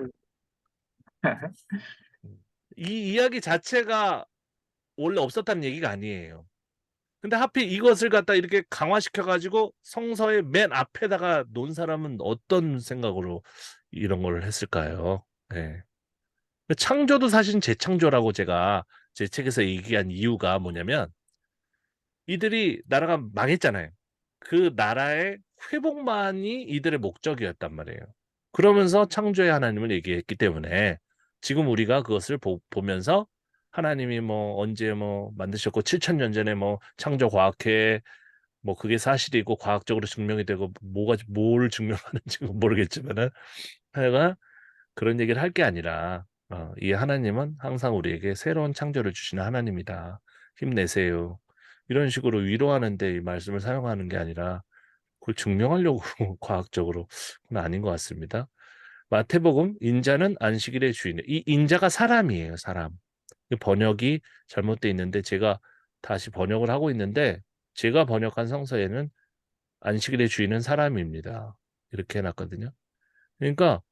S1: 이 이야기 자체가 원래 없었다는 얘기가 아니에요. 근데 하필 이것을 갖다 이렇게 강화시켜 가지고 성서의 맨 앞에다가 놓은 사람은 어떤 생각으로 이런 걸 했을까요? 네. 창조도 사실 재창조라고 제가 제 책에서 얘기한 이유가 뭐냐면 이들이 나라가 망했잖아요. 그 나라의 회복만이 이들의 목적이었단 말이에요. 그러면서 창조의 하나님을 얘기했기 때문에 지금 우리가 그것을 보면서 하나님이 뭐 언제 뭐 만드셨고 7천 년 전에 뭐 창조 과학회 뭐 그게 사실이고 과학적으로 증명이 되고 뭐가 뭘 증명하는지 모르겠지만은 하여간 그런 얘기를 할 게 아니라 이 하나님은 항상 우리에게 새로운 창조를 주시는 하나님이다. 힘내세요. 이런 식으로 위로하는데 이 말씀을 사용하는 게 아니라 그걸 증명하려고 과학적으로 그건 아닌 것 같습니다. 마태복음 인자는 안식일의 주인. 이 인자가 사람이에요, 사람. 이 번역이 잘못돼 있는데 제가 다시 번역을 하고 있는데 제가 번역한 성서에는 안식일의 주인은 사람입니다. 이렇게 해놨거든요. 그러니까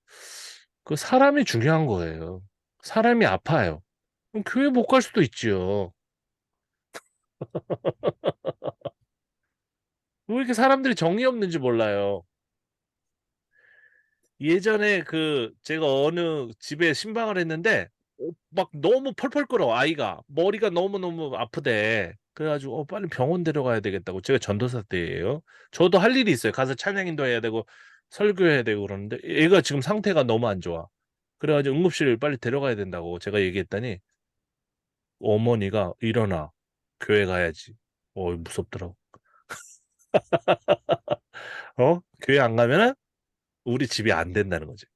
S1: 그 사람이 중요한 거예요. 사람이 아파요. 그럼 교회 못 갈 수도 있지요. 왜 이렇게 사람들이 정이 없는지 몰라요. 예전에 그 제가 어느 집에 신방을 했는데 막 너무 펄펄 끓어 아이가 머리가 너무너무 아프대. 그래가지고 빨리 병원 데려가야 되겠다고 제가 전도사 때예요. 저도 할 일이 있어요. 가서 찬양인도 해야 되고 설교해야 되고 그러는데 얘가 지금 상태가 너무 안 좋아. 그래가지고 응급실 빨리 데려가야 된다고 제가 얘기했더니 어머니가 일어나 교회 가야지. 무섭더라고. 교회 안 가면은 우리 집이 안 된다는 거죠.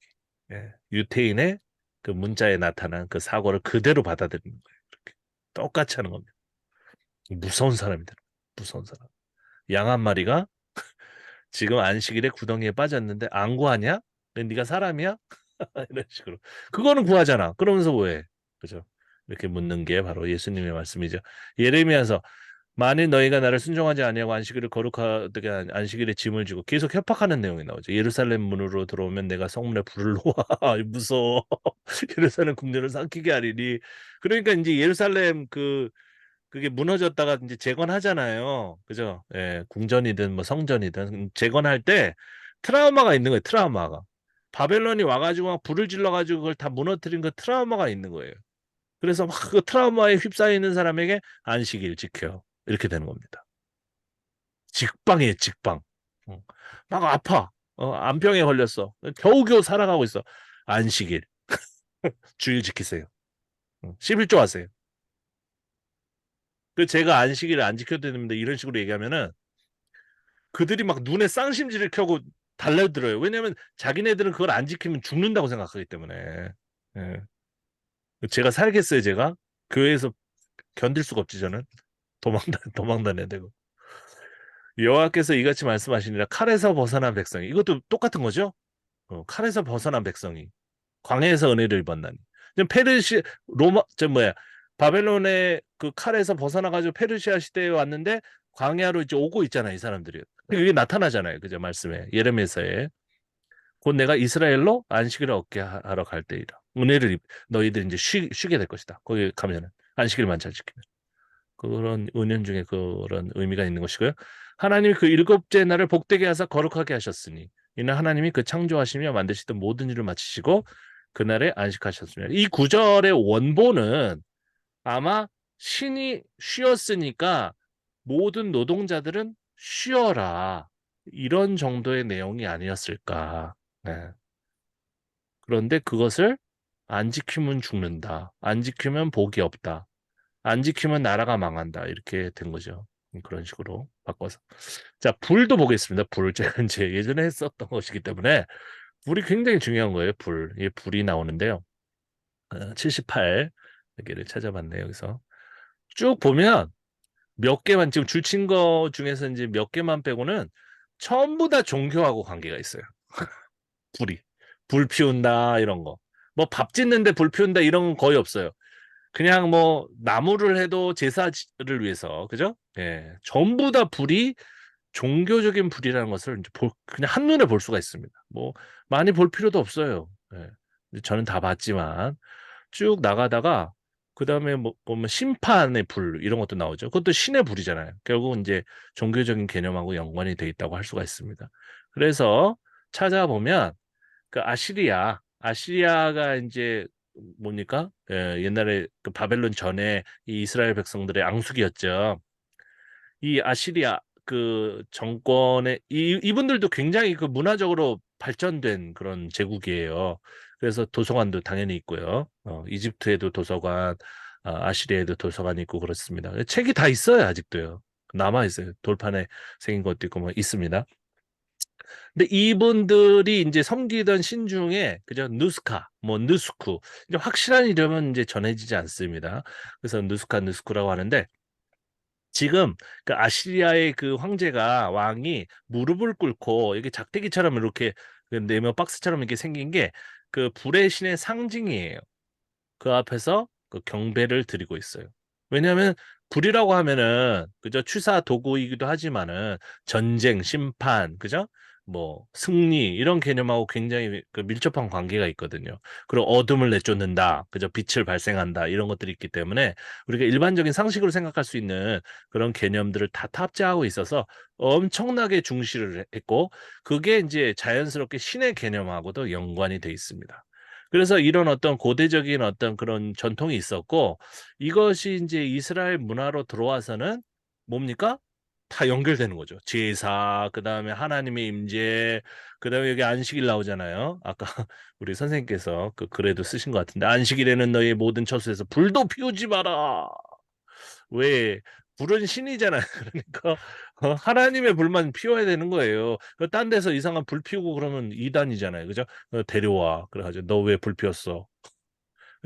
S1: 예. 유태인의 그 문자에 나타난 그 사고를 그대로 받아들이는 거예요. 그렇게. 똑같이 하는 겁니다. 무서운 사람이다. 무서운 사람. 양 한 마리가 지금 안식일에 구덩이에 빠졌는데 안 구하냐? 네가 사람이야? 이런 식으로. 그거는 구하잖아. 그러면서 왜? 그죠? 이렇게 묻는 게 바로 예수님의 말씀이죠. 예레미야서 만일 너희가 나를 순종하지 아니하고 안식일을 거룩하게 안식일에 짐을 지고 계속 협박하는 내용이 나오죠. 예루살렘 문으로 들어오면 내가 성문에 불을 놓아. 무서워. 예루살렘 궁전을 삼키게 하리니. 그러니까 이제 예루살렘 그게 무너졌다가 이제 재건하잖아요. 그죠? 예, 궁전이든 뭐 성전이든 재건할 때 트라우마가 있는 거예요. 트라우마가. 바벨론이 와가지고 막 불을 질러가지고 그걸 다 무너뜨린 그 트라우마가 있는 거예요. 그래서 막 그 트라우마에 휩싸여 있는 사람에게 안식일 지켜. 이렇게 되는 겁니다. 직방이에요, 직방. 어. 막 아파. 안병에 걸렸어. 겨우겨우 살아가고 있어. 안식일. 주일 지키세요. 11조 하세요. 그 제가 안식일을 안 지켜도 되는데 이런 식으로 얘기하면은 그들이 막 눈에 쌍심지를 켜고 달려들어요. 왜냐면 자기네들은 그걸 안 지키면 죽는다고 생각하기 때문에. 예. 제가 살겠어요, 제가? 교회에서 견딜 수가 없지, 저는. 도망 다녀야 되고. 여호와께서 이같이 말씀하시니라 칼에서 벗어난 백성이 이것도 똑같은 거죠? 칼에서 벗어난 백성이 광야에서 은혜를 입었나니. 지금 로마 저 뭐야 바벨론의 그 칼에서 벗어나 가지고 페르시아 시대에 왔는데 광야로 이제 오고 있잖아요, 이 사람들이. 그게 나타나잖아요, 그죠? 말씀에 예레미야서에 곧 내가 이스라엘로 안식일을 얻게 하러 갈 때이라. 너희들 이제 쉬게 될 것이다. 거기 가면은 안식일만 잘 지키면. 그런 은연 중에 그런 의미가 있는 것이고요. 하나님이 그 일곱째 날을 복되게 하사 거룩하게 하셨으니 이는 하나님이 그 창조하시며 만드시던 모든 일을 마치시고 그날에 안식하셨습니다. 이 구절의 원본은 아마 신이 쉬었으니까 모든 노동자들은 쉬어라. 이런 정도의 내용이 아니었을까. 네. 그런데 그것을 안 지키면 죽는다. 안 지키면 복이 없다. 안 지키면 나라가 망한다. 이렇게 된 거죠. 그런 식으로 바꿔서. 자, 불도 보겠습니다. 불. 제가 이제 예전에 했었던 것이기 때문에 불이 굉장히 중요한 거예요. 불. 이 불이 나오는데요. 78 여기를 찾아봤네요. 여기서 쭉 보면 몇 개만 지금 줄친 거 중에서 이제 몇 개만 빼고는 전부 다 종교하고 관계가 있어요. 불이. 불 피운다 이런 거. 뭐 밥 짓는데 불 피운다 이런 건 거의 없어요. 그냥 뭐 나무를 해도 제사를 위해서 그죠? 예, 전부 다 불이 종교적인 불이라는 것을 이제 그냥 한눈에 볼 수가 있습니다. 뭐 많이 볼 필요도 없어요. 예. 저는 다 봤지만 쭉 나가다가 그 다음에 뭐 보면 심판의 불 이런 것도 나오죠. 그것도 신의 불이잖아요. 결국 이제 종교적인 개념하고 연관이 돼 있다고 할 수가 있습니다. 그래서 찾아보면 그 아시리아가 이제 뭡니까? 옛날에 그 바벨론 전에 이 이스라엘 백성들의 앙숙이었죠. 이 아시리아 그 정권의 이분들도 굉장히 그 문화적으로 발전된 그런 제국이에요. 그래서 도서관도 당연히 있고요. 이집트에도 도서관, 아시리아에도 도서관이 있고 그렇습니다. 책이 다 있어요, 아직도요. 남아 있어요. 돌판에 생긴 것도 있고 뭐 있습니다. 근데 이분들이 이제 섬기던 신 중에 그저 누스카, 뭐 누스쿠, 이제 확실한 이름은 이제 전해지지 않습니다. 그래서 누스카, 누스쿠라고 하는데 지금 그 아시리아의 그 황제가 왕이 무릎을 꿇고 이게 작대기처럼 이렇게 그 네모 박스처럼 이렇게 생긴 게 그 불의 신의 상징이에요. 그 앞에서 그 경배를 드리고 있어요. 왜냐하면 불이라고 하면은 그저 취사 도구이기도 하지만은 전쟁, 심판, 그죠? 뭐 승리 이런 개념하고 굉장히 그 밀접한 관계가 있거든요. 그리고 어둠을 내쫓는다, 그저 빛을 발생한다 이런 것들이 있기 때문에 우리가 일반적인 상식으로 생각할 수 있는 그런 개념들을 다 탑재하고 있어서 엄청나게 중시를 했고 그게 이제 자연스럽게 신의 개념하고도 연관이 돼 있습니다. 그래서 이런 어떤 고대적인 어떤 그런 전통이 있었고 이것이 이제 이스라엘 문화로 들어와서는 뭡니까? 다 연결되는 거죠. 제사, 그다음에 하나님의 임재, 그다음에 여기 안식일 나오잖아요. 아까 우리 선생님께서 그 글에도 쓰신 것 같은데 안식일에는 너희 모든 처소에서 불도 피우지 마라. 왜 불은 신이잖아요. 그러니까 하나님의 불만 피워야 되는 거예요. 딴 데서 이상한 불 피우고 그러면 이단이잖아요. 그죠? 데려와. 그래가지고 너 왜 불 피웠어?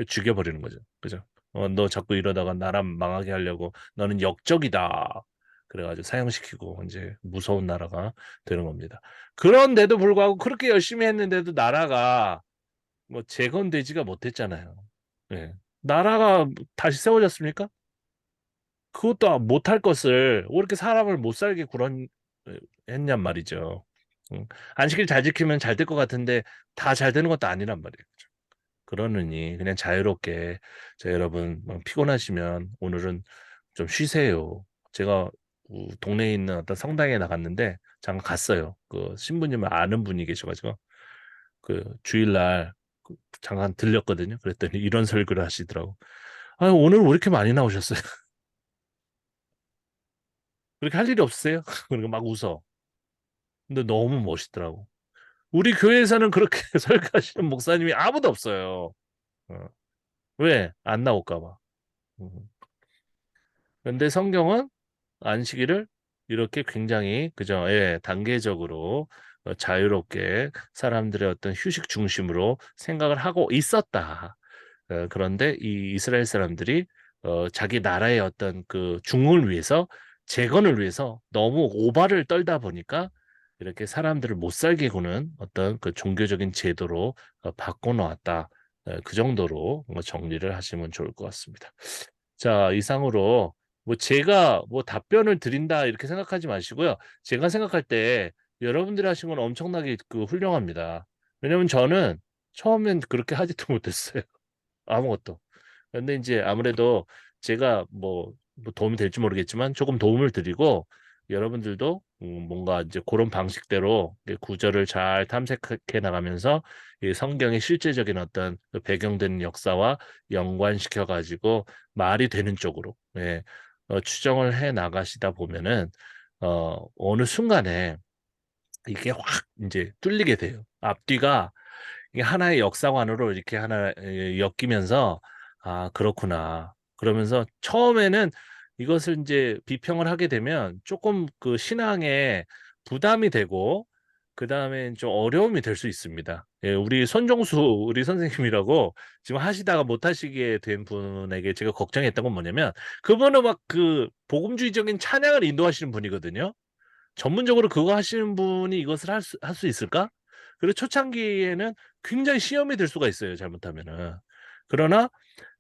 S1: 죽여버리는 거죠. 그죠? 너 자꾸 이러다가 나라 망하게 하려고 너는 역적이다. 그래가지고 사형시키고 이제 무서운 나라가 되는 겁니다. 그런데도 불구하고 그렇게 열심히 했는데도 나라가 뭐 재건되지가 못했잖아요. 예. 나라가 다시 세워졌습니까? 그것도 못할 것을 왜 이렇게 사람을 못 살게 했냔 말이죠. 안식일 잘 지키면 잘 될 것 같은데 다 잘 되는 것도 아니란 말이에요. 그러느니 그냥 자유롭게 자 여러분 피곤하시면 오늘은 좀 쉬세요. 제가 동네에 있는 어떤 성당에 나갔는데 잠깐 갔어요. 그 신부님을 아는 분이 계셔가지고 그 주일날 잠깐 들렸거든요. 그랬더니 이런 설교를 하시더라고. 아 오늘 왜 이렇게 많이 나오셨어요? 그렇게 할 일이 없으세요? 그러니까 막 웃어. 근데 너무 멋있더라고. 우리 교회에서는 그렇게 설교하시는 목사님이 아무도 없어요. 어. 왜? 안 나올까 봐. 음. 근데 성경은 안식일을 이렇게 굉장히 그죠? 예, 단계적으로 자유롭게 사람들의 어떤 휴식 중심으로 생각을 하고 있었다. 그런데 이 이스라엘 사람들이 자기 나라의 어떤 그 중흥을 위해서 재건을 위해서 너무 오바를 떨다 보니까 이렇게 사람들을 못 살게 구는 어떤 그 종교적인 제도로 바꿔놓았다. 그 정도로 뭔가 정리를 하시면 좋을 것 같습니다. 자, 이상으로 뭐 제가 뭐 답변을 드린다 이렇게 생각하지 마시고요. 제가 생각할 때 여러분들이 하신 건 엄청나게 그 훌륭합니다. 왜냐면 저는 처음엔 그렇게 하지도 못했어요. 아무것도. 근데 이제 아무래도 제가 뭐 도움이 될지 모르겠지만 조금 도움을 드리고 여러분들도 뭔가 이제 그런 방식대로 이 구절을 잘 탐색해 나가면서 이 성경의 실제적인 어떤 그 배경되는 역사와 연관시켜 가지고 말이 되는 쪽으로 예, 추정을 해 나가시다 보면은 어느 순간에 이게 확 이제 뚫리게 돼요. 앞뒤가 이게 하나의 역사관으로 이렇게 하나 엮이면서 아 그렇구나. 그러면서 처음에는 이것을 이제 비평을 하게 되면 조금 그 신앙에 부담이 되고 그 다음에 좀 어려움이 될 수 있습니다. 예, 우리 손정수 우리 선생님이라고 지금 하시다가 못 하시게 된 분에게 제가 걱정했던 건 뭐냐면 그분은 막 그 복음주의적인 찬양을 인도하시는 분이거든요. 전문적으로 그거 하시는 분이 이것을 할 수 있을까? 그리고 초창기에는 굉장히 시험이 될 수가 있어요, 잘못하면은. 그러나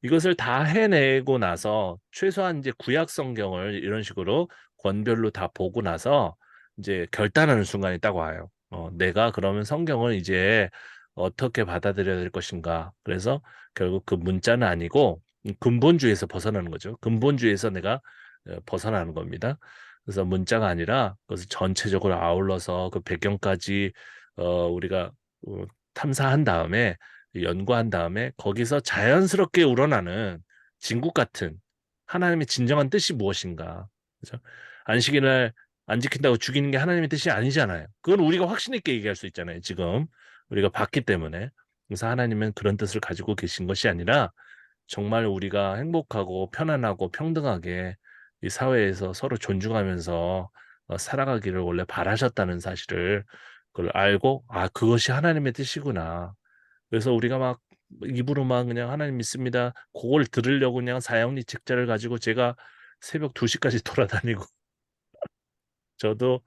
S1: 이것을 다 해내고 나서 최소한 이제 구약 성경을 이런 식으로 권별로 다 보고 나서 이제 결단하는 순간이 딱 와요. 내가 그러면 성경을 이제 어떻게 받아들여야 될 것인가. 그래서 결국 그 문자는 아니고 근본주의에서 벗어나는 거죠. 근본주의에서 내가 벗어나는 겁니다. 그래서 문자가 아니라 그것을 전체적으로 아울러서 그 배경까지 우리가 탐사한 다음에 연구한 다음에 거기서 자연스럽게 우러나는 진국 같은 하나님의 진정한 뜻이 무엇인가. 그죠? 안식일을 안 지킨다고 죽이는 게 하나님의 뜻이 아니잖아요. 그건 우리가 확신 있게 얘기할 수 있잖아요. 지금 우리가 봤기 때문에. 그래서 하나님은 그런 뜻을 가지고 계신 것이 아니라 정말 우리가 행복하고 편안하고 평등하게 이 사회에서 서로 존중하면서 살아가기를 원래 바라셨다는 사실을 그걸 알고 아 그것이 하나님의 뜻이구나. 그래서 우리가 막 입으로만 그냥 하나님 믿습니다. 그걸 들으려고 그냥 사형리 책자를 가지고 제가 새벽 2시까지 돌아다니고 저도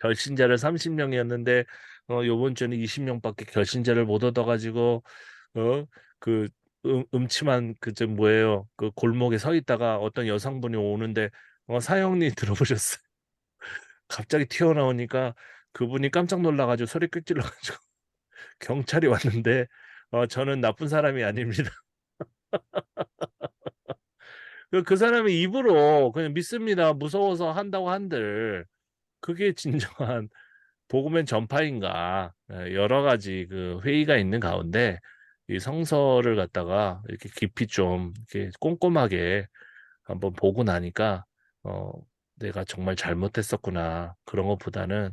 S1: 결신자를 30명이었는데 요번 주에는 20명밖에 결신자를 못 얻어가지고 어그 음침한 그 좀 뭐예요 그 골목에 서 있다가 어떤 여성분이 오는데 사형리 들어보셨어요? 갑자기 튀어나오니까 그분이 깜짝 놀라가지고 소리 꽥 질러가지고 경찰이 왔는데 저는 나쁜 사람이 아닙니다. 그 사람이 입으로 그냥 믿습니다. 무서워서 한다고 한들 그게 진정한 복음의 전파인가 여러 가지 그 회의가 있는 가운데 이 성서를 갖다가 이렇게 깊이 좀 이렇게 꼼꼼하게 한번 보고 나니까 어 내가 정말 잘못했었구나 그런 것보다는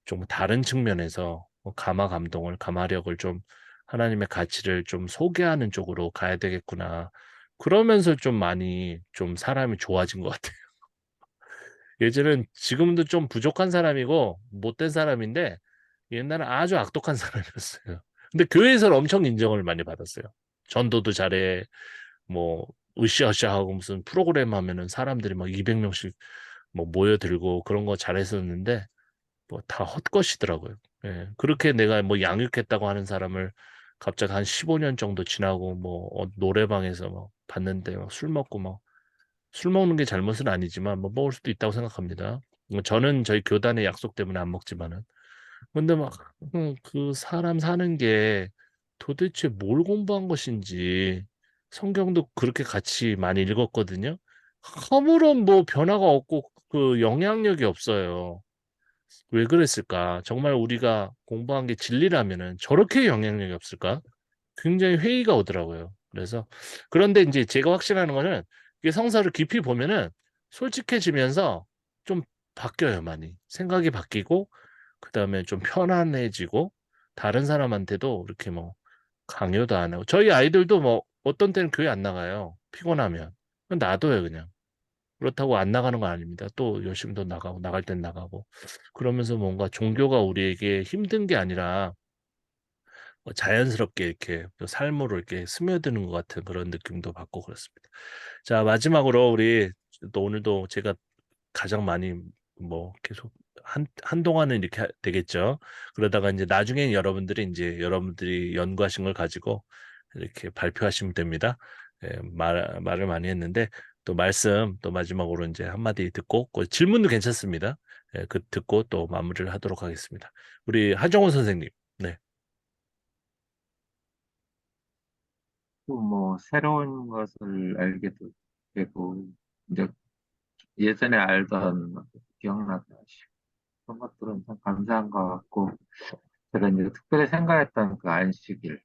S1: 좀 다른 측면에서 감화 감동을 감화력을 좀 하나님의 가치를 좀 소개하는 쪽으로 가야 되겠구나 그러면서 좀 많이 좀 사람이 좋아진 것 같아요. 예전엔 지금도 좀 부족한 사람이고 못된 사람인데 옛날에 아주 악독한 사람이었어요. 근데 교회에서는 엄청 인정을 많이 받았어요. 전도도 잘해. 뭐 으쌰으쌰하고 무슨 프로그램 하면은 사람들이 막 200명씩 뭐 모여들고 그런 거 잘했었는데 뭐 다 헛것이더라고요. 예. 그렇게 내가 뭐 양육했다고 하는 사람을 갑자기 한 15년 정도 지나고 뭐 노래방에서 막 봤는데 막 술 먹고 막 술 먹는 게 잘못은 아니지만 뭐 먹을 수도 있다고 생각합니다. 뭐 저는 저희 교단의 약속 때문에 안 먹지만은 근데 막 그 사람 사는 게 도대체 뭘 공부한 것인지 성경도 그렇게 같이 많이 읽었거든요. 아무런 뭐 변화가 없고 그 영향력이 없어요. 왜 그랬을까? 정말 우리가 공부한 게 진리라면은 저렇게 영향력이 없을까? 굉장히 회의가 오더라고요. 그래서 그런데 이제 제가 확신하는 거는 이게 성서를 깊이 보면은 솔직해지면서 좀 바뀌어요, 많이. 생각이 바뀌고 그다음에 좀 편안해지고 다른 사람한테도 이렇게 뭐 강요도 안 하고 저희 아이들도 뭐 어떤 때는 교회 안 나가요. 피곤하면. 그건 놔둬요, 그냥. 그렇다고 안 나가는 건 아닙니다. 또 열심히 또 나가고 나갈 땐 나가고 그러면서 뭔가 종교가 우리에게 힘든 게 아니라 자연스럽게 이렇게 또 삶으로 이렇게 스며드는 것 같은 그런 느낌도 받고 그렇습니다. 자, 마지막으로 우리 또 오늘도 제가 가장 많이 뭐 계속 한동안은 이렇게 되겠죠. 그러다가 이제 나중엔 여러분들이 이제 여러분들이 연구하신 걸 가지고 이렇게 발표하시면 됩니다. 예, 말을 많이 했는데 또 말씀 또 마지막으로 이제 한마디 듣고 그 질문도 괜찮습니다. 예, 그 듣고 또 마무리를 하도록 하겠습니다. 우리 한정원 선생님. 네.
S2: 또 뭐 새로운 것을 알게도 되고 이제 예전에 알던 기억나다 그런 것들은 참 감사한 것 같고 제가 이제 특별히 생각했던 그 안식일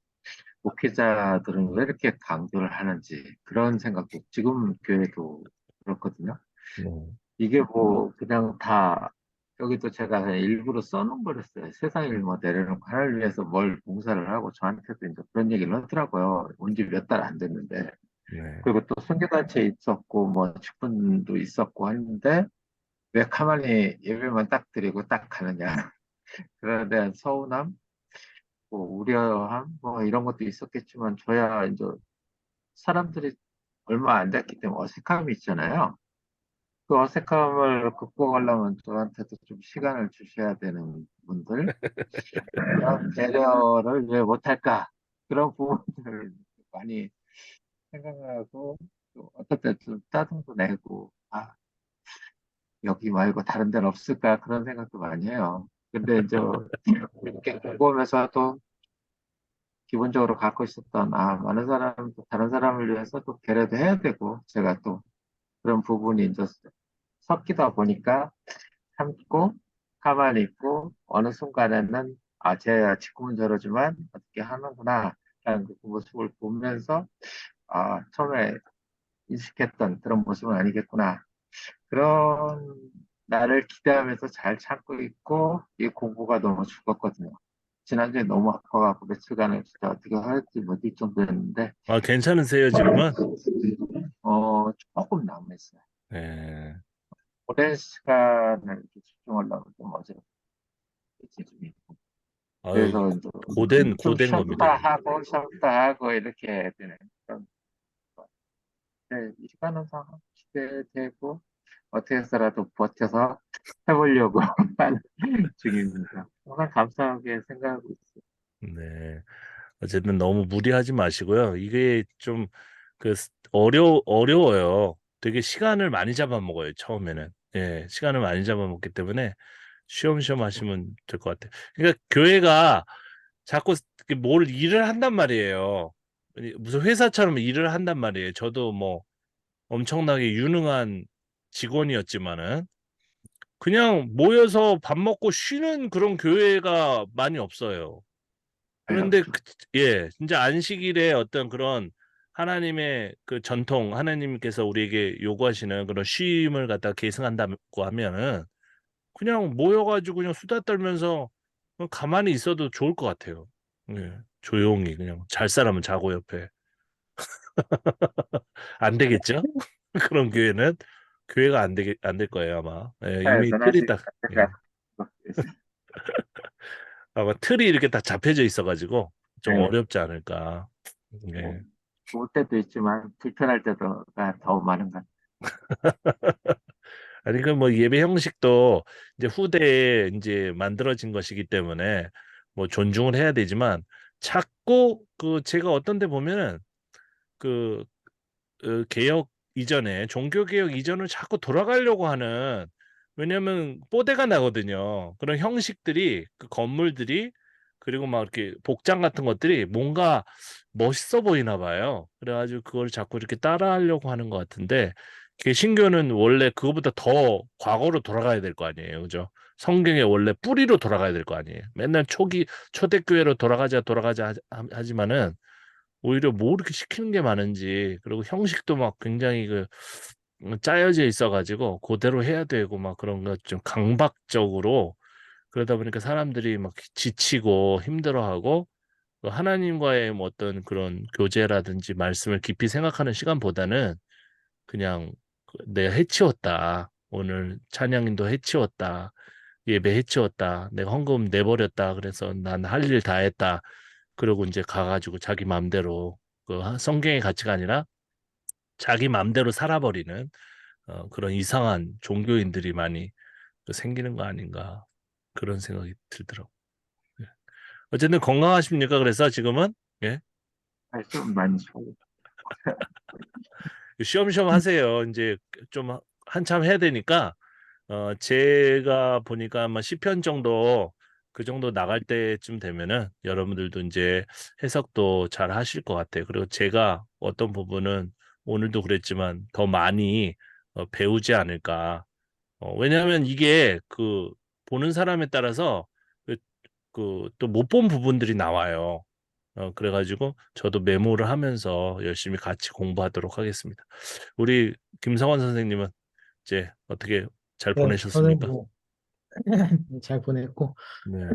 S2: 목회자들은 왜 이렇게 강조를 하는지 그런 생각도 지금 교회도 그렇거든요.
S1: 네.
S2: 이게 뭐 그냥 다 여기도 제가 그냥 일부러 써놓은 거랬어요. 세상 일 뭐 내려놓고 하나를 위해서 뭘 봉사를 하고 저한테도 이제 그런 얘기를 하더라고요. 온 지 몇 달 안 됐는데.
S1: 네.
S2: 그리고 또 선교단체 있었고 뭐 직분도 있었고 했는데 왜 가만히 예배만 딱 드리고 딱 가느냐. 그런 대한 서운함, 뭐 우려함, 뭐 이런 것도 있었겠지만 저야 이제 사람들이 얼마 안 됐기 때문에 어색함이 있잖아요. 그 어색함을 극복하려면 저한테도 좀 시간을 주셔야 되는 분들, 그런 배려를 왜 못할까? 그런 부분들을 많이 생각하고, 또 어떨 때 좀 짜증도 내고, 아, 여기 말고 다른 데는 없을까? 그런 생각도 많이 해요. 근데 이제 이렇게 보면서도 기본적으로 갖고 있었던, 아, 많은 사람, 다른 사람을 위해서 또 배려도 해야 되고, 제가 또 그런 부분이 이제 섞이다 보니까 참고 가만히 있고 어느 순간에는 아, 쟤 직구문 저러지만 어떻게 하는구나. 그 모습을 보면서 처음에 인식했던 그런 모습은 아니겠구나. 그런 나를 기대하면서 잘 참고 있고 이 공부가 너무 죽었거든요. 지난주에 너무 아파가지고 며칠간을 진짜 어떻게 할지 못할 정도였는데
S1: 아, 괜찮으세요, 지금은?
S2: 조금 남았어요.
S1: 네.
S2: 오랜 시간을 이렇게 집중하려고 좀 어지럽지 좀 있고.
S1: 아유,
S2: 그래서 이제 좀
S1: 고된 겁니다.
S2: 쉬었다 하고 이렇게 되는 그런 것 같아요. 이 시간은 상황 기대되고 어떻게 해서라도 버텨서 해보려고 하는 중입니다. 정말 감사하게 생각하고 있어요.
S1: 네. 어쨌든 너무 무리하지 마시고요. 이게 좀 어려워요. 되게 시간을 많이 잡아먹어요, 처음에는. 예, 시간을 많이 잡아먹기 때문에 쉬엄쉬엄 하시면 될 것 같아요. 그러니까 교회가 자꾸 이렇게 뭘 일을 한단 말이에요. 무슨 회사처럼 일을 한단 말이에요. 저도 뭐 엄청나게 유능한 직원이었지만은 그냥 모여서 밥 먹고 쉬는 그런 교회가 많이 없어요.
S2: 아니,
S1: 그런데 예, 진짜 안식일에 어떤 그런 하나님의 그 전통, 하나님께서 우리에게 요구하시는 그런 쉼을 갖다 계승한다고 하면은 그냥 모여가지고 그냥 수다 떨면서 그냥 가만히 있어도 좋을 것 같아요. 예, 조용히 그냥 잘 사람은 자고 옆에 안 되겠죠? 그런 교회는 교회가 안 될 거예요 아마. 예, 이미
S2: 회사에서는
S1: 틀이
S2: 아직
S1: 딱 예,
S2: 생각 있어요.
S1: 아마 틀이 이렇게 딱 잡혀져 있어가지고 좀
S2: 네,
S1: 어렵지 않을까.
S2: 뭐,
S1: 예.
S2: 좋을 때도 있지만 불편할 때도가 더 많은 것 같아요.
S1: 아니 그 뭐 예배 형식도 이제 후대에 이제 만들어진 것이기 때문에 뭐 존중을 해야 되지만 자꾸 그 제가 어떤 데 보면은 그 개혁 이전에 종교 개혁 이전을 자꾸 돌아가려고 하는 왜냐면 뽀대가 나거든요. 그런 형식들이 그 건물들이 그리고 막 이렇게 복장 같은 것들이 뭔가 멋있어 보이나 봐요. 그래가지고 그걸 자꾸 이렇게 따라하려고 하는 것 같은데 개신교는 원래 그거보다 더 과거로 돌아가야 될 거 아니에요, 그죠? 성경의 원래 뿌리로 돌아가야 될 거 아니에요. 맨날 초대교회로 돌아가자 하지만은 오히려 뭐 이렇게 시키는 게 많은지 그리고 형식도 막 굉장히 짜여져 있어가지고 그대로 해야 되고 막 그런 거 좀 강박적으로 그러다 보니까 사람들이 막 지치고 힘들어하고 그 하나님과의 뭐 어떤 그런 교제라든지 말씀을 깊이 생각하는 시간보다는 그냥 내가 해치웠다. 오늘 찬양인도 해치웠다. 예배 해치웠다. 내가 헌금 내버렸다. 그래서 난 할 일 다 했다. 그러고 이제 가가지고 자기 맘대로 성경의 가치가 아니라 자기 맘대로 살아버리는 그런 이상한 종교인들이 많이 생기는 거 아닌가 그런 생각이 들더라고. 요 어쨌든 건강하십니까? 그래서 지금은 예
S2: 좀 많이 좋아요.
S1: 쉬엄쉬엄 하세요. 이제 좀 한참 해야 되니까 제가 보니까 아마 10편 정도 그 정도 나갈 때쯤 되면은 여러분들도 이제 해석도 잘 하실 것 같아요. 그리고 제가 어떤 부분은 오늘도 그랬지만 더 많이 배우지 않을까. 왜냐하면 이게 보는 사람에 따라서 또 못 본 부분들이 나와요. 그래가지고 저도 메모를 하면서 열심히 같이 공부하도록 하겠습니다. 우리 김성원 선생님은 이제 어떻게 잘
S3: 네, 저는
S1: 보내셨습니까?
S3: 뭐 잘 보냈고
S1: 네,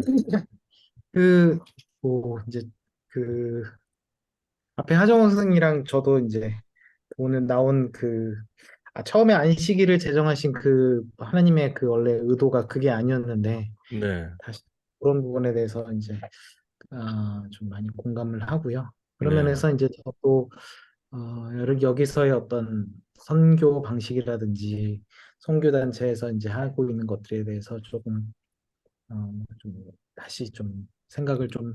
S3: 그 뭐 이제 그 앞에 하정우 선생이랑 저도 이제 오늘 나온 처음에 안식일을 제정하신 그 하나님의 그 원래 의도가 그게 아니었는데
S1: 네,
S3: 다시 그런 부분에 대해서 이제 좀 많이 공감을 하고요. 그런
S1: 네.
S3: 면에서 이제 저도 여기서의 어떤 선교 방식이라든지 선교 단체에서 이제 하고 있는 것들에 대해서 조금 좀 다시 좀 생각을 좀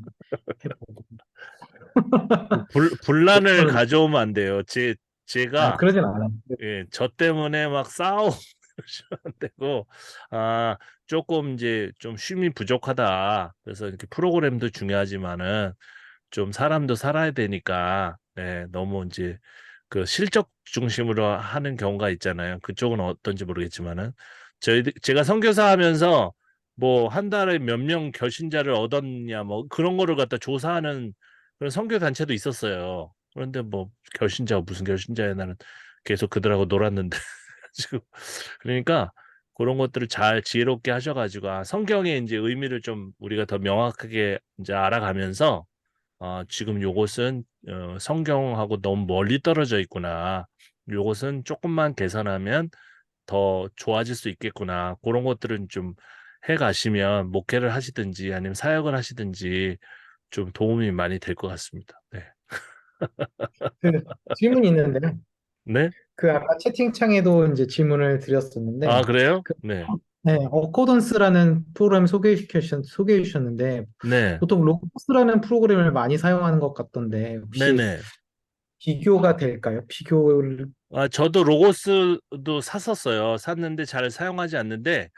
S3: 해보고
S1: 분란을
S3: 목표를
S1: 가져오면 안 돼요. 제가
S3: 그러진 않아요.
S1: 예, 저 때문에 막 싸우고 안 되고 아 조금 이제 좀 쉼이 부족하다. 그래서 이렇게 프로그램도 중요하지만은 좀 사람도 살아야 되니까 너무 이제 그 실적 중심으로 하는 경우가 있잖아요. 그쪽은 어떤지 모르겠지만은 제가 선교사 하면서 뭐 한 달에 몇 명 결신자를 얻었냐 뭐 그런 거를 갖다 조사하는 그런 선교 단체도 있었어요. 그런데 뭐 결신자가 무슨 결신자야 나는 계속 그들하고 놀았는데 지금 그러니까 그런 것들을 잘 지혜롭게 하셔가지고 성경의 이제 의미를 좀 우리가 더 명확하게 이제 알아가면서 지금 요것은 성경하고 너무 멀리 떨어져 있구나. 요것은 조금만 개선하면 더 좋아질 수 있겠구나. 그런 것들은 좀 해가시면 목회를 하시든지 아니면 사역을 하시든지 좀 도움이 많이 될 것 같습니다. 네.
S3: 그 질문이 있는데요.
S1: 네?
S3: 그 아까 채팅창에도 이제 질문을
S1: 아,
S3: 드렸었는데,
S1: 그래요?
S3: 그,
S1: 네.
S3: 네, 어코던스라는 프로그램 소개해 주셨는데,
S1: 네.
S3: 보통 로고스라는 프로그램을 많이 사용하는 것 같던데, 혹시
S1: 네네.
S3: 비교가 될까요? 비교를,
S1: 저도 로고스도 샀었어요. 샀는데 잘 사용하지 않는데,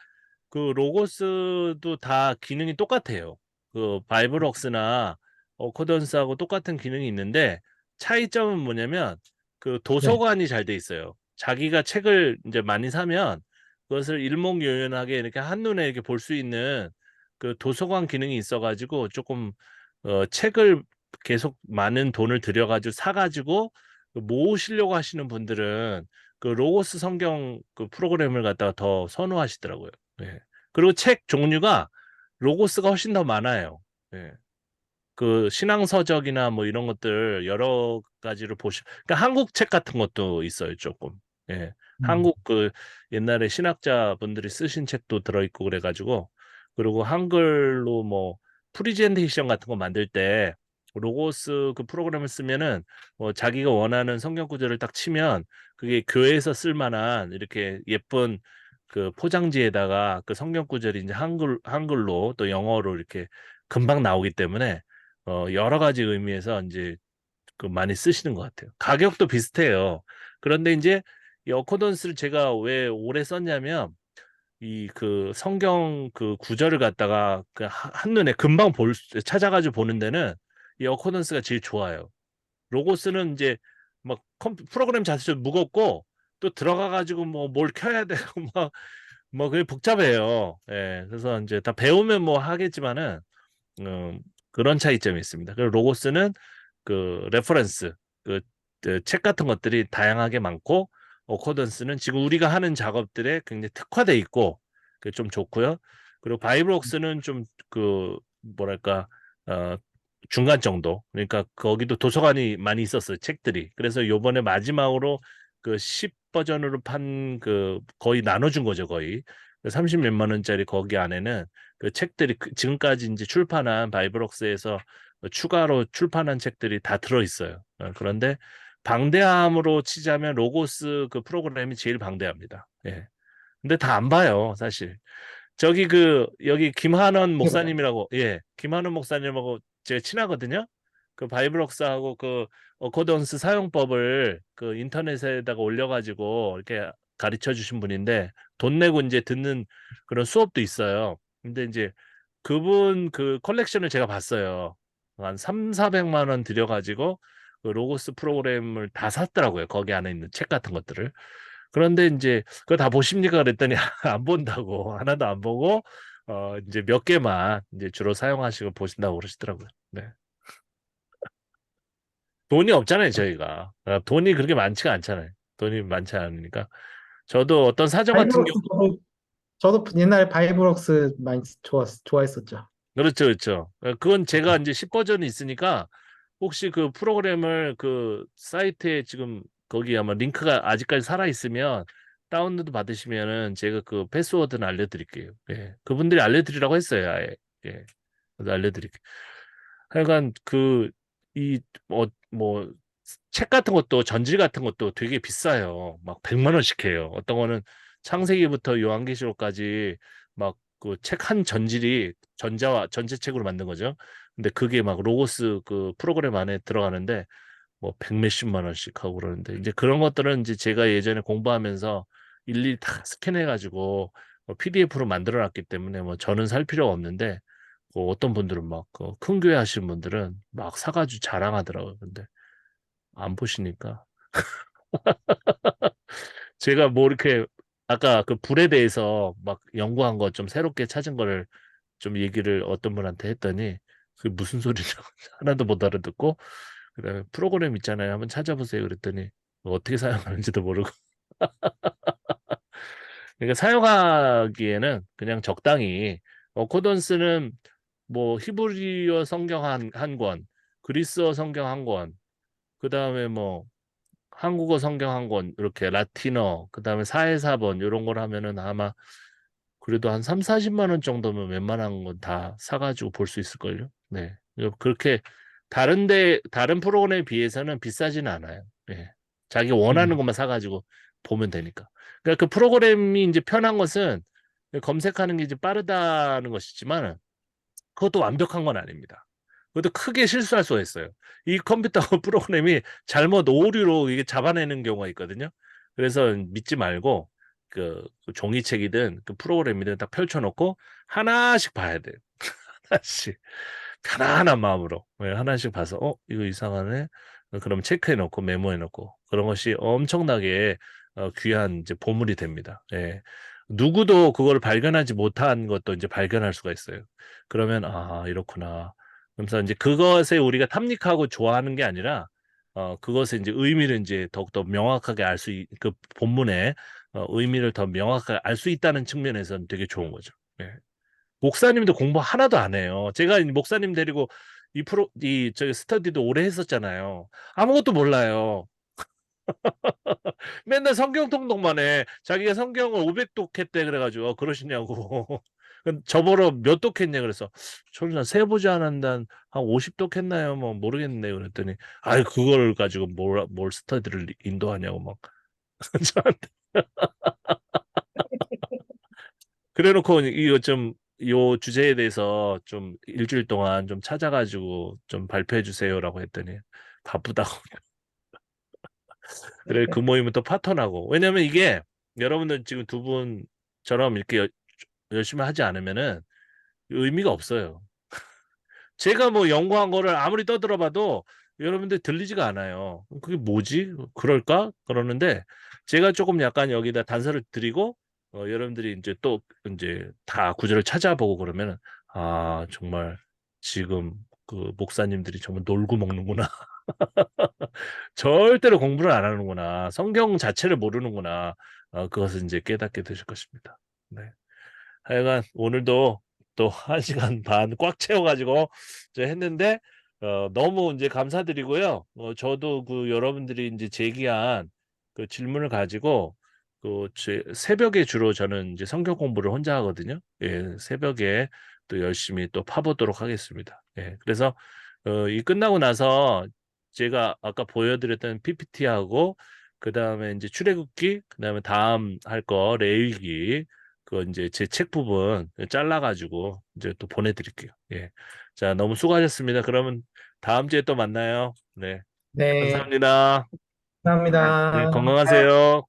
S1: 그 로고스도 다 기능이 똑같아요. 그 바이블웍스나 어코던스하고 똑같은 기능이 있는데 차이점은 뭐냐면 그
S3: 네,
S1: 도서관이 잘 돼 있어요. 자기가 책을 이제 많이 사면 그것을 일목요연하게 이렇게 한눈에 이렇게 볼 수 있는 그 도서관 기능이 있어가지고 조금 책을 계속 많은 돈을 들여가지고 사가지고 그 모으시려고 하시는 분들은 그 로고스 성경 그 프로그램을 갖다가 더 선호하시더라고요. 예. 그리고 책 종류가 로고스가 훨씬 더 많아요. 예. 그 신앙서적이나 뭐 이런 것들 여러 가지로 그러니까 한국 책 같은 것도 있어요, 조금. 예.
S3: 음,
S1: 한국 그 옛날에 신학자분들이 쓰신 책도 들어있고 그래가지고 그리고 한글로 뭐 프리젠테이션 같은 거 만들 때 로고스 그 프로그램을 쓰면은 뭐 자기가 원하는 성경 구절을 딱 치면 그게 교회에서 쓸 만한 이렇게 예쁜 그 포장지에다가 그 성경 구절이 이제 한글로 또 영어로 이렇게 금방 나오기 때문에 여러 가지 의미에서 이제 그 많이 쓰시는 것 같아요. 가격도 비슷해요. 그런데 이제 이 어코던스를 제가 왜 오래 썼냐면 이 그 성경 그 구절을 갖다가 그 한눈에 금방 찾아가지고 보는 데는 이 어코던스가 제일 좋아요. 로고스는 이제 막 프로그램 자체도 무겁고 또 들어가 가지고 뭐 뭘 켜야 되고 뭐 그게 복잡해요. 예. 그래서 이제 다 배우면 뭐 하겠지만은 음, 그런 차이점이 있습니다. 그리고 로고스는 그 레퍼런스, 그책 같은 것들이 다양하게 많고, 어코던스는 지금 우리가 하는 작업들에 굉장히 특화돼 있고, 그게 좀 좋고요. 그리고 바이블웍스는 좀 그 뭐랄까 어, 중간 정도. 그러니까 거기도 도서관이 많이 있었어요, 책들이. 그래서 요번에 마지막으로 그 10 버전으로 판 그 거의 나눠준 거죠, 거의. 30 몇만 원짜리 거기 안에는 그 책들이 지금까지 이제 출판한 바이블럭스에서 추가로 출판한 책들이 다 들어 있어요. 그런데 방대함으로 치자면 로고스 그 프로그램이 제일 방대합니다. 예. 근데 다 안 봐요, 사실. 저기 여기 김한원
S3: 해봐요.
S1: 목사님이라고 김한원 목사님하고 제가 친하거든요. 그 바이블럭스하고 그 어코던스 사용법을 그 인터넷에다가 올려가지고 이렇게 가르쳐 주신 분인데 돈 내고 이제 듣는 그런 수업도 있어요. 근데 이제 그분 그 컬렉션을 제가 봤어요. 한 3, 400만 원 들여가지고 그 로고스 프로그램을 다 샀더라고요. 거기 안에 있는 책 같은 것들을. 그런데 이제 그거 다 보십니까? 그랬더니 안 본다고 하나도 안 보고 이제 몇 개만 이제 주로 사용하시고 보신다고 그러시더라고요. 네. 돈이 없잖아요, 저희가. 돈이 그렇게 많지가 않잖아요. 돈이 많지 않으니까. 저도 어떤 사정 같은 경우
S3: 바이브럭스 저도 옛날에 바이브럭스 많이 좋아했었죠.
S1: 그렇죠, 그렇죠. 그건 제가 이제 10 버전이 있으니까 혹시 그 프로그램을 그 사이트에 지금 거기 아마 링크가 아직까지 살아 있으면 다운로드 받으시면은 제가 그 패스워드는 알려드릴게요. 예. 그분들이 알려드리라고 했어요, 아예. 예. 그래서 알려드릴게요. 하여간 뭐 책 같은 것도 전질 같은 것도 되게 비싸요. 막 100만 원씩 해요. 어떤 거는 창세기부터 요한계시록까지 막 그 책 한 전질이 전체책으로 만든 거죠. 근데 그게 막 로고스 그 프로그램 안에 들어가는데 뭐 100몇십만 원씩 하고 그러는데 이제 그런 것들은 이제 제가 예전에 공부하면서 일일이 다 스캔해 가지고 PDF로 만들어 놨기 때문에 뭐 저는 살 필요가 없는데 어떤 분들은 막큰 교회 하시는 분들은 막 사가지고 자랑하더라고요. 근데 안 보시니까 제가 뭐 이렇게 아까 그 불에 대해서 막 연구한 거 좀 새롭게 찾은 거를 좀 얘기를 어떤 분한테 했더니 그게 무슨 소리냐고 하나도 못 알아듣고 그다음에 프로그램 있잖아요. 한번 찾아보세요. 그랬더니 어떻게 사용하는지도 모르고. 그러니까 사용하기에는 그냥 적당히 코던스는 뭐 히브리어 성경 한 권, 그리스어 성경 한 권, 그다음에 뭐 한국어 성경 한 권, 이렇게 라틴어, 그다음에 사회사본 이런 걸 하면은 아마 그래도 한 3, 40만 원 정도면 웬만한 건 다 사가지고 볼 수 있을걸요. 네. 그렇게 다른 프로그램에 비해서는 비싸지는 않아요. 예. 자기 원하는
S3: 음,
S1: 것만 사가지고 보면 되니까. 그러니까 그 프로그램이 이제 편한 것은 검색하는 게 이제 빠르다는 것이지만 그것도 완벽한 건 아닙니다. 그것도 크게 실수할 수가 있어요. 이 컴퓨터 프로그램이 잘못 오류로 이게 잡아내는 경우가 있거든요. 그래서 믿지 말고 그 종이책이든 그 프로그램이든 딱 펼쳐놓고 하나씩 봐야 돼요. 하나씩. 편안한 마음으로 하나씩 봐서 이거 이상하네. 그럼 체크해놓고 메모해놓고 그런 것이 엄청나게 귀한 이제 보물이 됩니다. 예. 누구도 그걸 발견하지 못한 것도 이제 발견할 수가 있어요. 그러면 이렇구나. 그래서 이제 그것에 우리가 탐닉하고 좋아하는 게 아니라 그것의 이제 의미를 이제 더욱더 명확하게 그 본문의 의미를 더 명확하게 알 수 있다는 측면에서는 되게 좋은 거죠. 예. 목사님도 공부 하나도 안 해요. 제가 이 목사님 데리고 저기 스터디도 오래 했었잖아요. 아무것도 몰라요. 맨날 성경 통독만 해. 자기가 성경을 500독 했대 그래가지고 그러시냐고. 저보러 몇 독 했냐 그래서 저는 세보지 않았는데 한 50독 했나요? 뭐 모르겠네 그랬더니 그걸 가지고 뭘 스터디를 인도하냐고 막 저한테 그래놓고 이거 좀 요 주제에 대해서 좀 일주일 동안 좀 찾아가지고 좀 발표해 주세요라고 했더니 바쁘다고. 그래 그 모임은 또 파토나고. 왜냐면 이게 여러분들 지금 두 분처럼 이렇게 열심히 하지 않으면은 의미가 없어요. 제가 뭐 연구한 거를 아무리 떠들어봐도 여러분들 들리지가 않아요. 그게 뭐지? 그럴까? 그러는데 제가 조금 약간 여기다 단서를 드리고 여러분들이 이제 또 이제 다 구절을 찾아보고 그러면 정말 지금 그 목사님들이 정말 놀고 먹는구나. 절대로 공부를 안 하는구나. 성경 자체를 모르는구나. 그것을 이제 깨닫게 되실 것입니다. 네. 하여간 오늘도 또 1시간 반 꽉 채워가지고 저 했는데 너무 이제 감사드리고요. 저도 그 여러분들이 이제 제기한 그 질문을 가지고 새벽에 주로 저는 이제 성경 공부를 혼자 하거든요. 예, 새벽에 또 열심히 또 파보도록 하겠습니다. 예, 그래서 이 끝나고 나서 제가 아까 보여드렸던 PPT하고 그 다음에 이제 출애굽기, 그 다음에 다음 할 거 레위기 그 이제 제 책 부분 잘라가지고 이제 또 보내드릴게요. 예. 자, 너무 수고하셨습니다. 그러면 다음 주에 또 만나요. 네.
S3: 네,
S1: 감사합니다. 네,
S3: 감사합니다.
S1: 건강하세요.